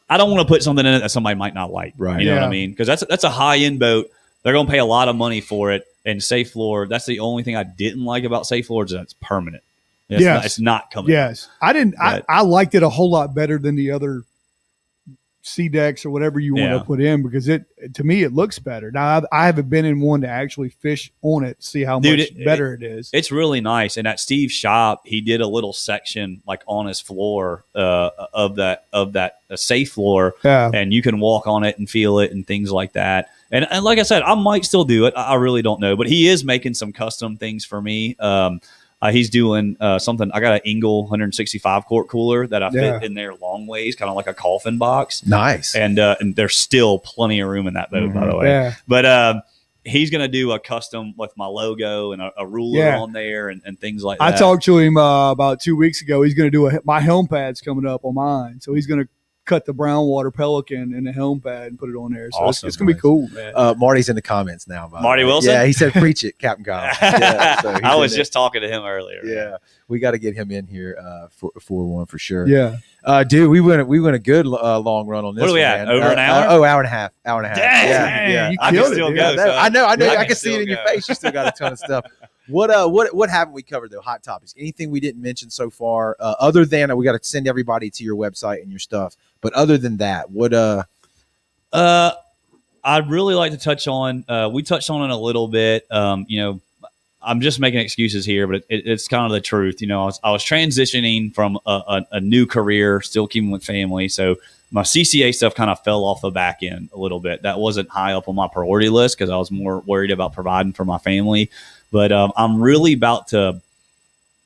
I don't want to put something in it that somebody might not like. Right. You know what Yeah. I mean? Because that's a high end boat. They're going to pay a lot of money for it. And Safe Floor, that's the only thing I didn't like about Safe Floor is that it's permanent. It's not coming. Yes. I didn't. But- I liked it a whole lot better than the other sea decks or whatever you want Yeah. to put in, because to me it looks better. Now I haven't been in one to actually fish on it, see how Dude, much better it is. It's really nice. And at Steve's shop, he did a little section like on his floor of that Safe Floor, Yeah. and you can walk on it and feel it and things like that. And like I said, I might still do it. I really don't know, but he is making some custom things for me. He's doing something. I got an Engel 165 quart cooler that I Yeah. fit in there long ways, kind of like a coffin box. Nice. And there's still plenty of room in that boat, by the way. Yeah. But he's going to do a custom with my logo and a ruler Yeah. on there and things like I that. talked to him about 2 weeks ago. He's going to do my helm pad's coming up on mine, so he's going to cut the brown water Pelican in the helm pad and put it on there. So Awesome. it's going to be cool, man. Marty's in the comments now. By the Marty way. Wilson? Yeah, he said, "Preach it, Captain Kyle." Yeah, so he's I in was there. just talking to him earlier. Yeah, we got to get him in here for one for sure. Yeah. Dude, we went a good long run on this. What are we one, at? man. Over an hour? Hour and a half. Hour and a half. Dang, yeah, man, yeah. you I can killed it, still dude. go. I son. know. I can can see it in your still face. You still got a ton of stuff. What haven't we covered though? Hot topics. Anything we didn't mention so far, other than we got to send everybody to your website and your stuff. But other than that, what? I'd really like to touch on. We touched on it a little bit. You know, I'm just making excuses here, but it's kind of the truth. You know, I was transitioning from a new career, still keeping with family, so my CCA stuff kind of fell off the back end a little bit. That wasn't high up on my priority list because I was more worried about providing for my family. But I'm really about to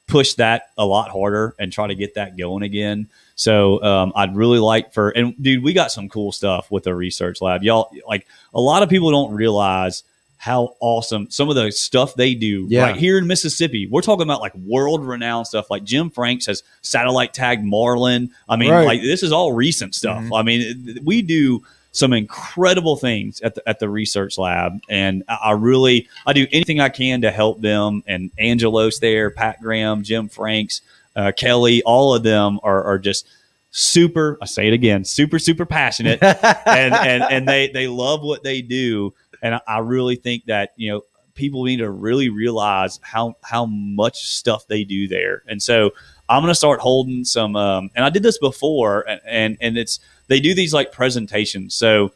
push that a lot harder and try to get that going again. So I'd really like and dude, we got some cool stuff with the research lab. Y'all, like, a lot of people don't realize how awesome some of the stuff they do right here in Mississippi. We're talking about like world renowned stuff. Like Jim Franks has satellite tagged marlin. I mean, like, this is all recent stuff. Mm-hmm. I mean, we do some incredible things at the research lab, and I do anything I can to help them. And Angelos there, Pat Graham, Jim Franks, Kelly, all of them are just super. I say it again, super passionate, and they love what they do. And I really think that, you know, people need to really realize how much stuff they do there. And so I'm going to start holding some, and I did this before, and they do these like presentations. So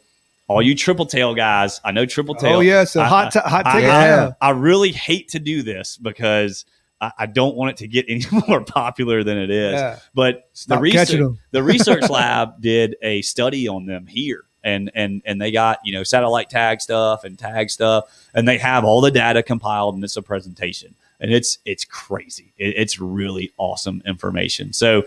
all you Triple Tail guys, I know Triple Tail. Oh yeah, so hot ticket. I really hate to do this because I don't want it to get any more popular than it is. Yeah. But Stop catching them. the research lab did a study on them here. And they got, you know, satellite tag stuff and tag stuff, and they have all the data compiled, and it's a presentation, and it's crazy. It's really awesome information. So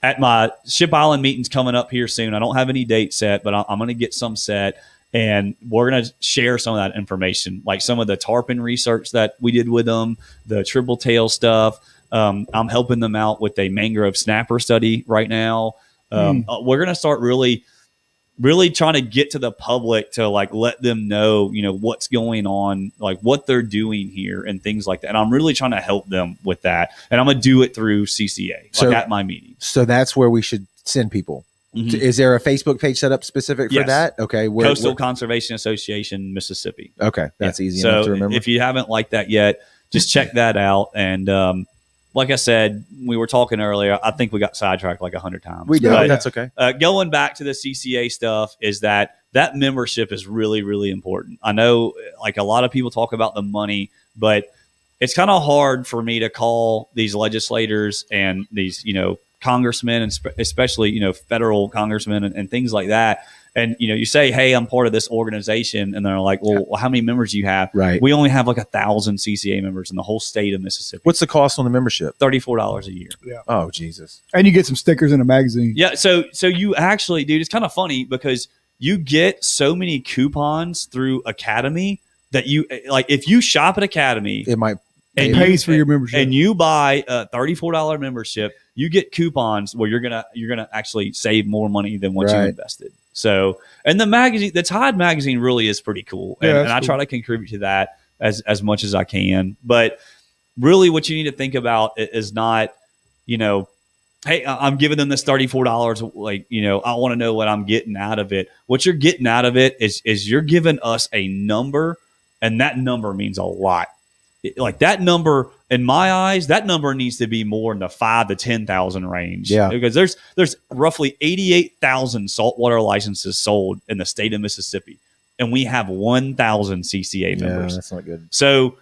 at my Ship Island meetings coming up here soon, I don't have any date set, but I'm going to get some set, and we're going to share some of that information, like some of the tarpon research that we did with them, the triple tail stuff. I'm helping them out with a mangrove snapper study right now. We're going to start really trying to get to the public to like let them know, you know, what's going on, like what they're doing here and things like that. And I'm really trying to help them with that. And I'm going to do it through CCA, like at my meetings. So that's where we should send people. Mhm. Is there a Facebook page set up specific for Yes. that? Okay. Coastal Conservation Association, Mississippi. Okay. That's Yeah. easy So enough to remember. if you haven't liked that yet, just check that out. And like I said, we were talking earlier, I think we got sidetracked like 100 times. we did. But, That's okay. going back to the CCA stuff is that membership is really, really important. I know like a lot of people talk about the money, but it's kind of hard for me to call these legislators and these, you know, congressmen, and especially, you know, federal congressmen and things like that, And, you say, hey, I'm part of this organization. And they're like, well, how many members do you have? Right. We only have like 1,000 CCA members in the whole state of Mississippi. What's the cost on the membership? $34 a year. Yeah. Oh, Jesus. And you get some stickers in a magazine. Yeah. So you actually, dude, it's kind of funny because you get so many coupons through Academy that you like, if you shop at Academy, It might. It and pays for your membership. and you buy a $34 membership, you get coupons where you're gonna actually save more money than what you Right. invested. So, and the Tide magazine really is pretty cool, Yeah, and that's I try to contribute to that as much as I can. But really, what you need to think about is not, hey, I'm giving them this $34. Like, I want to know what I'm getting out of it. What you're getting out of it is you're giving us a number, and that number means a lot. Like that number, in my eyes, that number needs to be more in the 5,000 to 10,000 range. Yeah. Because there's roughly 88,000 saltwater licenses sold in the state of Mississippi, and we have 1,000 CCA members. Yeah, that's not good. So,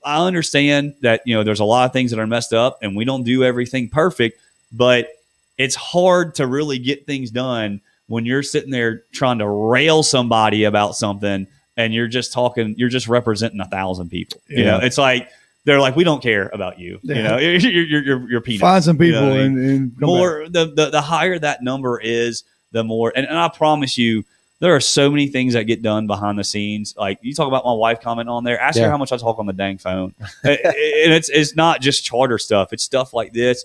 I understand that, there's a lot of things that are messed up and we don't do everything perfect, but it's hard to really get things done when you're sitting there trying to rail somebody about something and you're just representing 1,000 people. Yeah. It's like, they're like, we don't care about you. Yeah. You're peanuts. Find some people You know what I mean? and come More the higher that number is, the more, and I promise you, there are so many things that get done behind the scenes. Like you talk about my wife commenting on there. Ask her how much I talk on the dang phone. And it's not just charter stuff. It's stuff like this.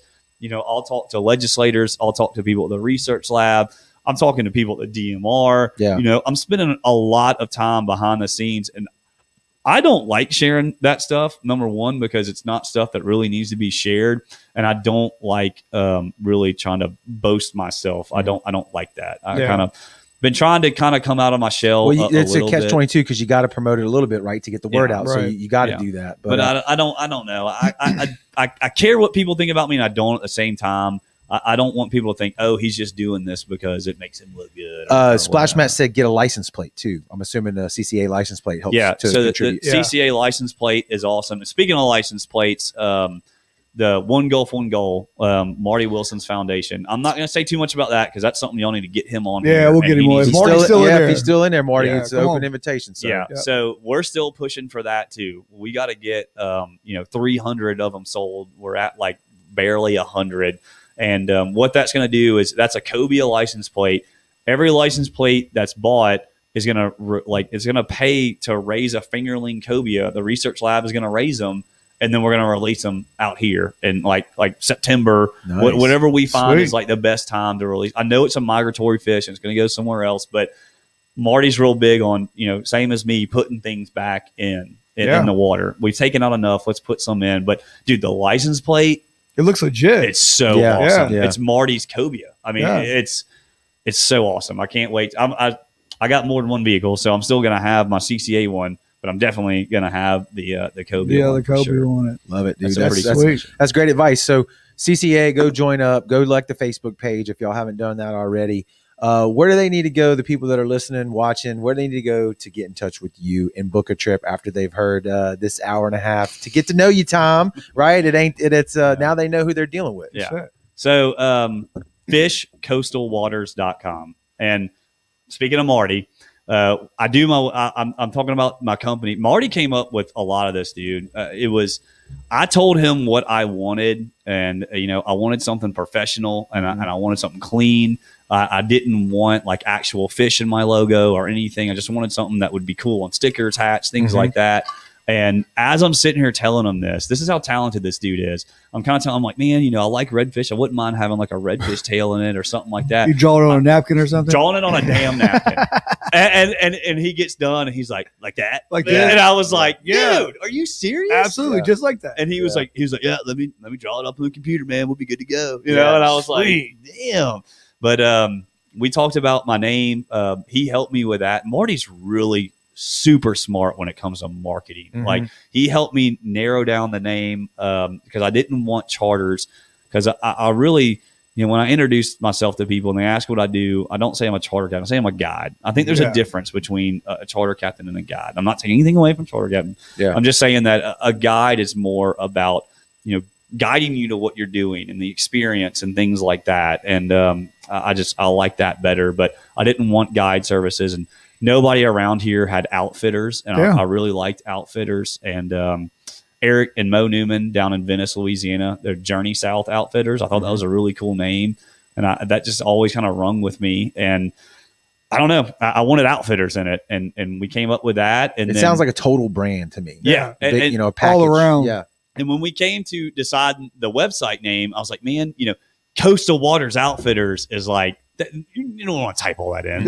I'll talk to legislators. I'll talk to people at the research lab. I'm talking to people at the DMR. Yeah. I'm spending a lot of time behind the scenes, and I don't like sharing that stuff. Number one, because it's not stuff that really needs to be shared, and I don't like really trying to boast myself. I don't like that. I kind of been trying to come out of my shell. Well, it's a little catch-22 because you got to promote it a little bit, right, to get the word out. right. So you got to do that. But I don't know. I care what people think about me, and I don't at the same time. I don't want people to think, oh, he's just doing this because it makes him look good. Splash Matt said get a license plate too. I'm assuming a CCA license plate helps. To so the contribute. CCA license plate is awesome. And speaking of license plates, the One Gulf, One Goal, Marty Wilson's foundation. I'm not going to say too much about that because that's something y'all need to get him on. Yeah, here, we'll and get he him on. needs If to- Marty's still in there. if he's still in there, Marty, Yeah, it's an come open on. invitation. So. Yeah. So we're still pushing for that too. We got to get 300 of them sold. We're at like barely 100. And what that's going to do is that's a cobia license plate. Every license plate that's bought is going to it's going to pay to raise a fingerling cobia. The research lab is going to raise them, and then we're going to release them out here in like September. Nice. Whatever we find Sweet. is like the best time to release. I know it's a migratory fish and it's going to go somewhere else, but Marty's real big on same as me, putting things back in the water. We've taken out enough. Let's put some in. But dude, the license plate. It looks legit. It's so Yeah. awesome. Yeah. It's Marty's cobia. I mean, it's so awesome. I can't wait. I got more than one vehicle, so I'm still going to have my CCA one, but I'm definitely going to have the cobia. yeah, one the for cobia sure. on it. Love it, dude. That's That's, pretty Sweet. that's great advice. So CCA, go join up. Go like the Facebook page if y'all haven't done that already. Where do they need to go? The people that are listening, watching, where do they need to go to get in touch with you and book a trip after they've heard this hour and a half to get to know you, Tom? Right? It's now they know who they're dealing with. Yeah. So fishcoastalwaters.com. And speaking of Marty, I'm talking about my company. Marty came up with a lot of this, dude. I told him what I wanted, and I wanted something professional, and I wanted something clean. I didn't want like actual fish in my logo or anything. I just wanted something that would be cool on stickers, hats, things like that. And as I'm sitting here telling him this is how talented this dude is. I'm kind of telling him like, man, I like redfish. I wouldn't mind having like a redfish tail in it or something like that. You draw it on a napkin or something? Drawing it on a damn napkin. and he gets done and he's like that. Like that? And I was like, dude, Yeah. are you serious? Absolutely, just like that. And he was like, yeah, let me draw it up on the computer, man. We'll be good to go. And I was like, damn. But we talked about my name. He helped me with that. Marty's really super smart when it comes to marketing. Like he helped me narrow down the name because I didn't want charters, because I really, when I introduce myself to people and they ask what I do, I don't say I'm a charter captain. I say I'm a guide. I think there's a difference between a charter captain and a guide. I'm not taking anything away from charter captain. Yeah. I'm just saying that a guide is more about, guiding you to what you're doing and the experience and things like that. And I like that better. But I didn't want guide services, and nobody around here had outfitters, and I really liked outfitters. And Eric and Mo Newman down in Venice, Louisiana, they're Journey South Outfitters. I thought that was a really cool name, and that just always kind of rung with me. And I don't know, I wanted outfitters in it, and we came up with that. And it sounds like a total brand to me. Yeah, and a package. All around. Yeah. And when we came to decide the website name, I was like, man, Coastal Waters Outfitters is like, you don't want to type all that in,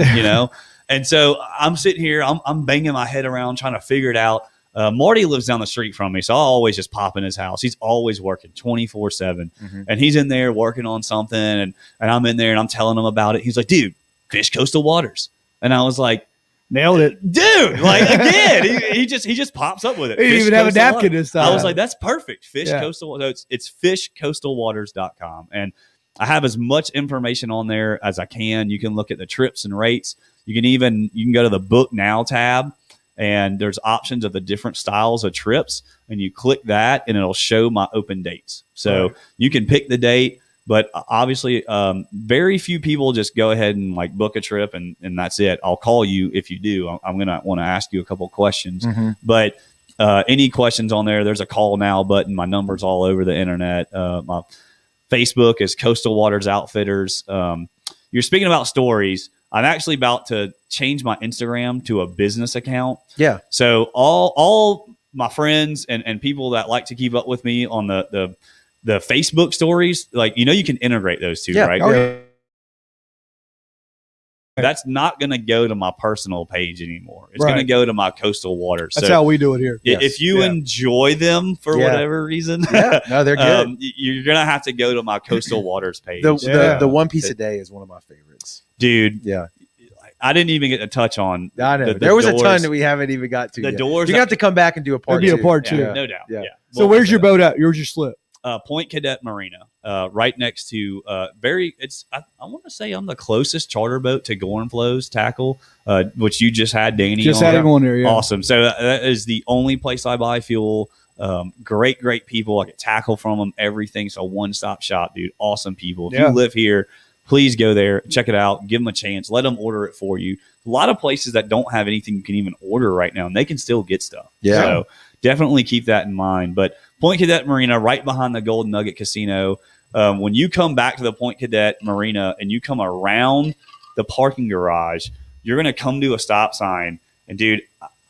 And so I'm sitting here, I'm banging my head around trying to figure it out. Marty lives down the street from me, so I'll always just pop in his house. He's always working 24/7, and he's in there working on something, and I'm in there and I'm telling him about it. He's like, dude, Fish Coastal Waters. And I was like, nailed it, dude. Like, again, he just pops up with it. He didn't even have a napkin this time. I was like, that's perfect. Coastal. So it's fishcoastalwaters.com, and I have as much information on there as I can. You can look at the trips and rates. You can go to the Book Now tab, and there's options of the different styles of trips, and you click that and it'll show my open dates. So you can pick the date. But obviously, very few people just go ahead and like book a trip and that's it. I'll call you if you do. I'm going to want to ask you a couple of questions. But any questions on there, there's a call now button. My number's all over the internet. My Facebook is Coastal Waters Outfitters. You're speaking about stories. I'm actually about to change my Instagram to a business account. Yeah. So all my friends and people that like to keep up with me on the Facebook stories, like, you can integrate those two, right? Okay. That's not going to go to my personal page anymore. It's going to go to my Coastal Waters. That's how we do it here. If you enjoy them for whatever reason, no, they're good. You're going to have to go to my Coastal Waters page. The one piece a day is one of my favorites. Dude. Yeah. I didn't even get to touch on. I know. There was doors. A ton that we haven't even got to. The doors. You have to come back and do a part two. It'll be a part two. No doubt. Yeah. So where's your boat at? Where's your slip? Point Cadet Marina, right next to I want to say I'm the closest charter boat to Gorenflow's tackle, which you just had Danny just had him on there. Yeah. Awesome. So that is the only place I buy fuel. Great people. I get tackle from them, everything. So one-stop shop, dude. Awesome people. If you live here, please go there, check it out, give them a chance, let them order it for you. A lot of places that don't have anything you can even order right now, and they can still get stuff. Yeah. So definitely keep that in mind. But Point Cadet Marina, right behind the Golden Nugget Casino. When you come back to the Point Cadet Marina and you come around the parking garage, you're going to come to a stop sign. And, dude,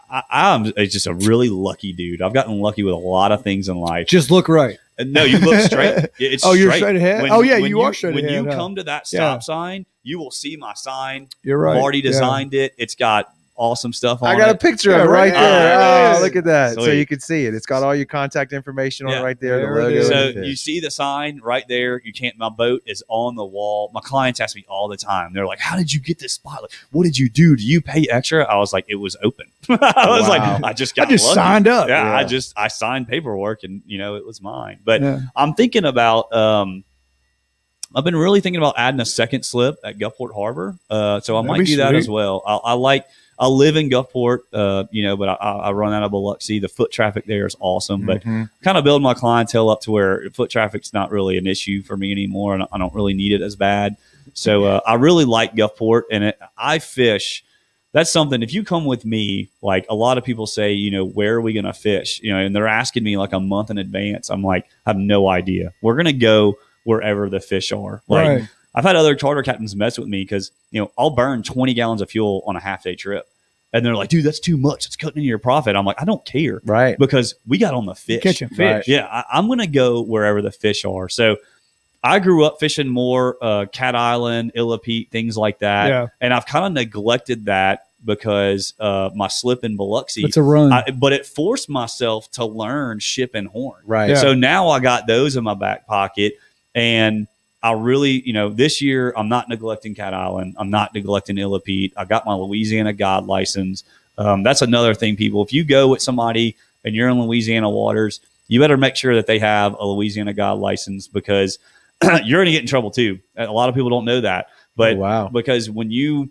I'm just a really lucky dude. I've gotten lucky with a lot of things in life. Just look right. No, you look straight. It's you're straight ahead? You are straight ahead. When you come to that stop sign, you will see my sign. You're right. Marty designed it. It's got awesome stuff on it. I got a picture of it right there. Oh, look at that. Sweet. So you can see it. It's got all your contact information on it right there. The logo. So you see the sign right there. My boat is on the wall. My clients ask me all the time. They're like, how did you get this spot? Like, what did you do? Do you pay extra? I was like, it was open. I was like, I just signed up. Yeah, I signed paperwork and it was mine. But I'm thinking about I've been really thinking about adding a second slip at Gulfport Harbor. So I might do that as well. I live in Gulfport, but I run out of Biloxi. The foot traffic there is awesome, but kind of build my clientele up to where foot traffic's not really an issue for me anymore, and I don't really need it as bad. So I really like Gulfport, and I fish. That's something, if you come with me, like a lot of people say, where are we going to fish? And they're asking me like a month in advance. I'm like, I have no idea. We're going to go wherever the fish are. Like, I've had other charter captains mess with me because, I'll burn 20 gallons of fuel on a half-day trip. And they're like, dude, that's too much. It's cutting into your profit. I'm like, I don't care. Right. Because we got on the fish. Catching fish. Right. Yeah, I'm going to go wherever the fish are. So I grew up fishing more Cat Island, Illapete, things like that. Yeah. And I've kind of neglected that because my slip in Biloxi. It's a run. But it forced myself to learn ship and horn. Right. Yeah. So now I got those in my back pocket. And I really, this year I'm not neglecting Cat Island. I'm not neglecting Illapete. I got my Louisiana guide license. That's another thing, people. If you go with somebody and you're in Louisiana waters, you better make sure that they have a Louisiana guide license because you're going to get in trouble too. A lot of people don't know that. But because when you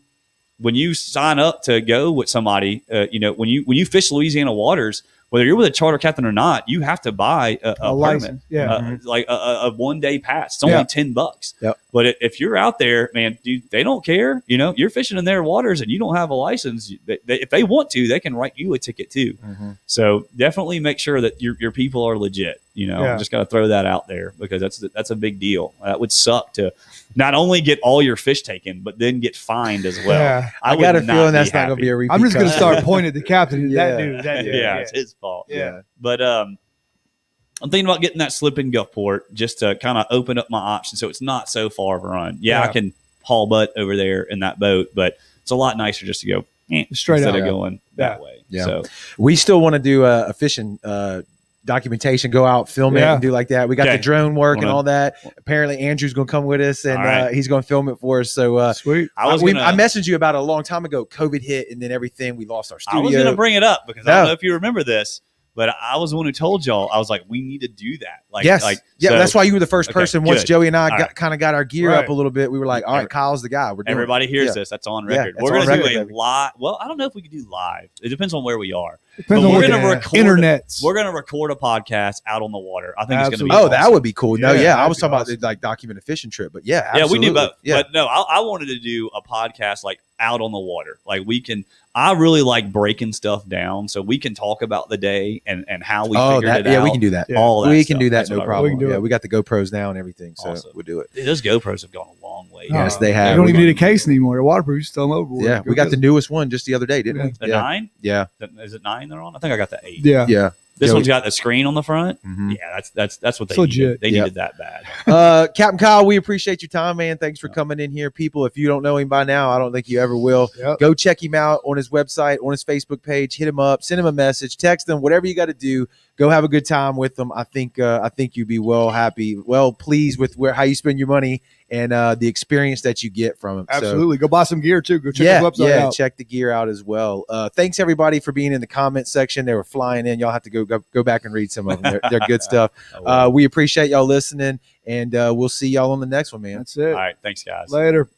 sign up to go with somebody, when you fish Louisiana waters, whether you're with a charter captain or not, you have to buy a permit. license. Yeah. Like a 1 day pass. It's only $10. Yep. But if you're out there, man, dude, they don't care. You know, you're fishing in their waters and you don't have a license. If they want to, they can write you a ticket too. So definitely make sure that your people are legit. You know, just got to throw that out there because that's a big deal. That would suck to not only get all your fish taken, but then get fined as well. Yeah. I got a feeling that's not going to be a repeat. I'm just going to customer. start pointing at the captain. That dude. Yeah, it's his fault. Yeah. But I'm thinking about getting that slip in Gulfport just to kind of open up my options so it's not so far of a run. Yeah, I can haul butt over there in that boat, but it's a lot nicer just to go straight instead out of going that way. Yeah. So we still want to do a fishing documentation, go out, film it, and do like that. We got the drone work and all that. Apparently, Andrew's going to come with us, and he's going to film it for us. So sweet. I messaged you about it a long time ago. COVID hit, and then everything. We lost our studio. I was going to bring it up because I don't know if you remember this, but I was the one who told y'all. I was like, we need to do that. Like, that's why you were the first person. Once Joey and I kind of got our gear up Right. a little bit, we were like, all right, Kyle's the guy. We're doing Everybody it. hears this. That's on record. that's We're on going to record, do a live. Well, I don't know if we can do live. It depends on where we are. Depends But on we're what going to the record. internets. We're going to record a podcast out on the water. I think it's going to be. Oh, that would be cool. No, Yeah, I was that'd talking be about like document a fishing trip, but yeah, we absolutely. do both. Yeah. But no, I wanted to do a podcast like out on the water. Like I really like breaking stuff down so we can talk about the day and how we figured it out. Yeah, we can do that. All that we stuff. can do that, That's no what I problem. can do it. We got the GoPros now and everything, so Awesome. we'll do it. Dude, those GoPros have gone a long way. Yes, they have. You don't even need a case anymore. They're waterproof. Just throw them overboard. Yeah, we got the newest one just the other day, didn't we? The 9? Yeah. Is it 9 they're on? I think I got the 8. Yeah. Yeah. This Yeah, one's got the screen on the front. Mhm. Yeah, that's what they It's legit. needed. They needed that bad. Captain Kyle, we appreciate your time, man. Thanks for coming in here. People, if you don't know him by now, I don't think you ever will. Yep. Go check him out on his website, on his Facebook page. Hit him up, send him a message, text him, whatever you got to do. Go have a good time with them. I think you'd be well pleased with how you spend your money and the experience that you get from them. Absolutely. Go buy some gear too. Go check his website out. Check the gear out as well. Thanks everybody for being in the comment section. They were flying in. Y'all have to go back and read some of them. They're good stuff. We appreciate y'all listening, and we'll see y'all on the next one, man. That's it. All right, thanks guys. Later.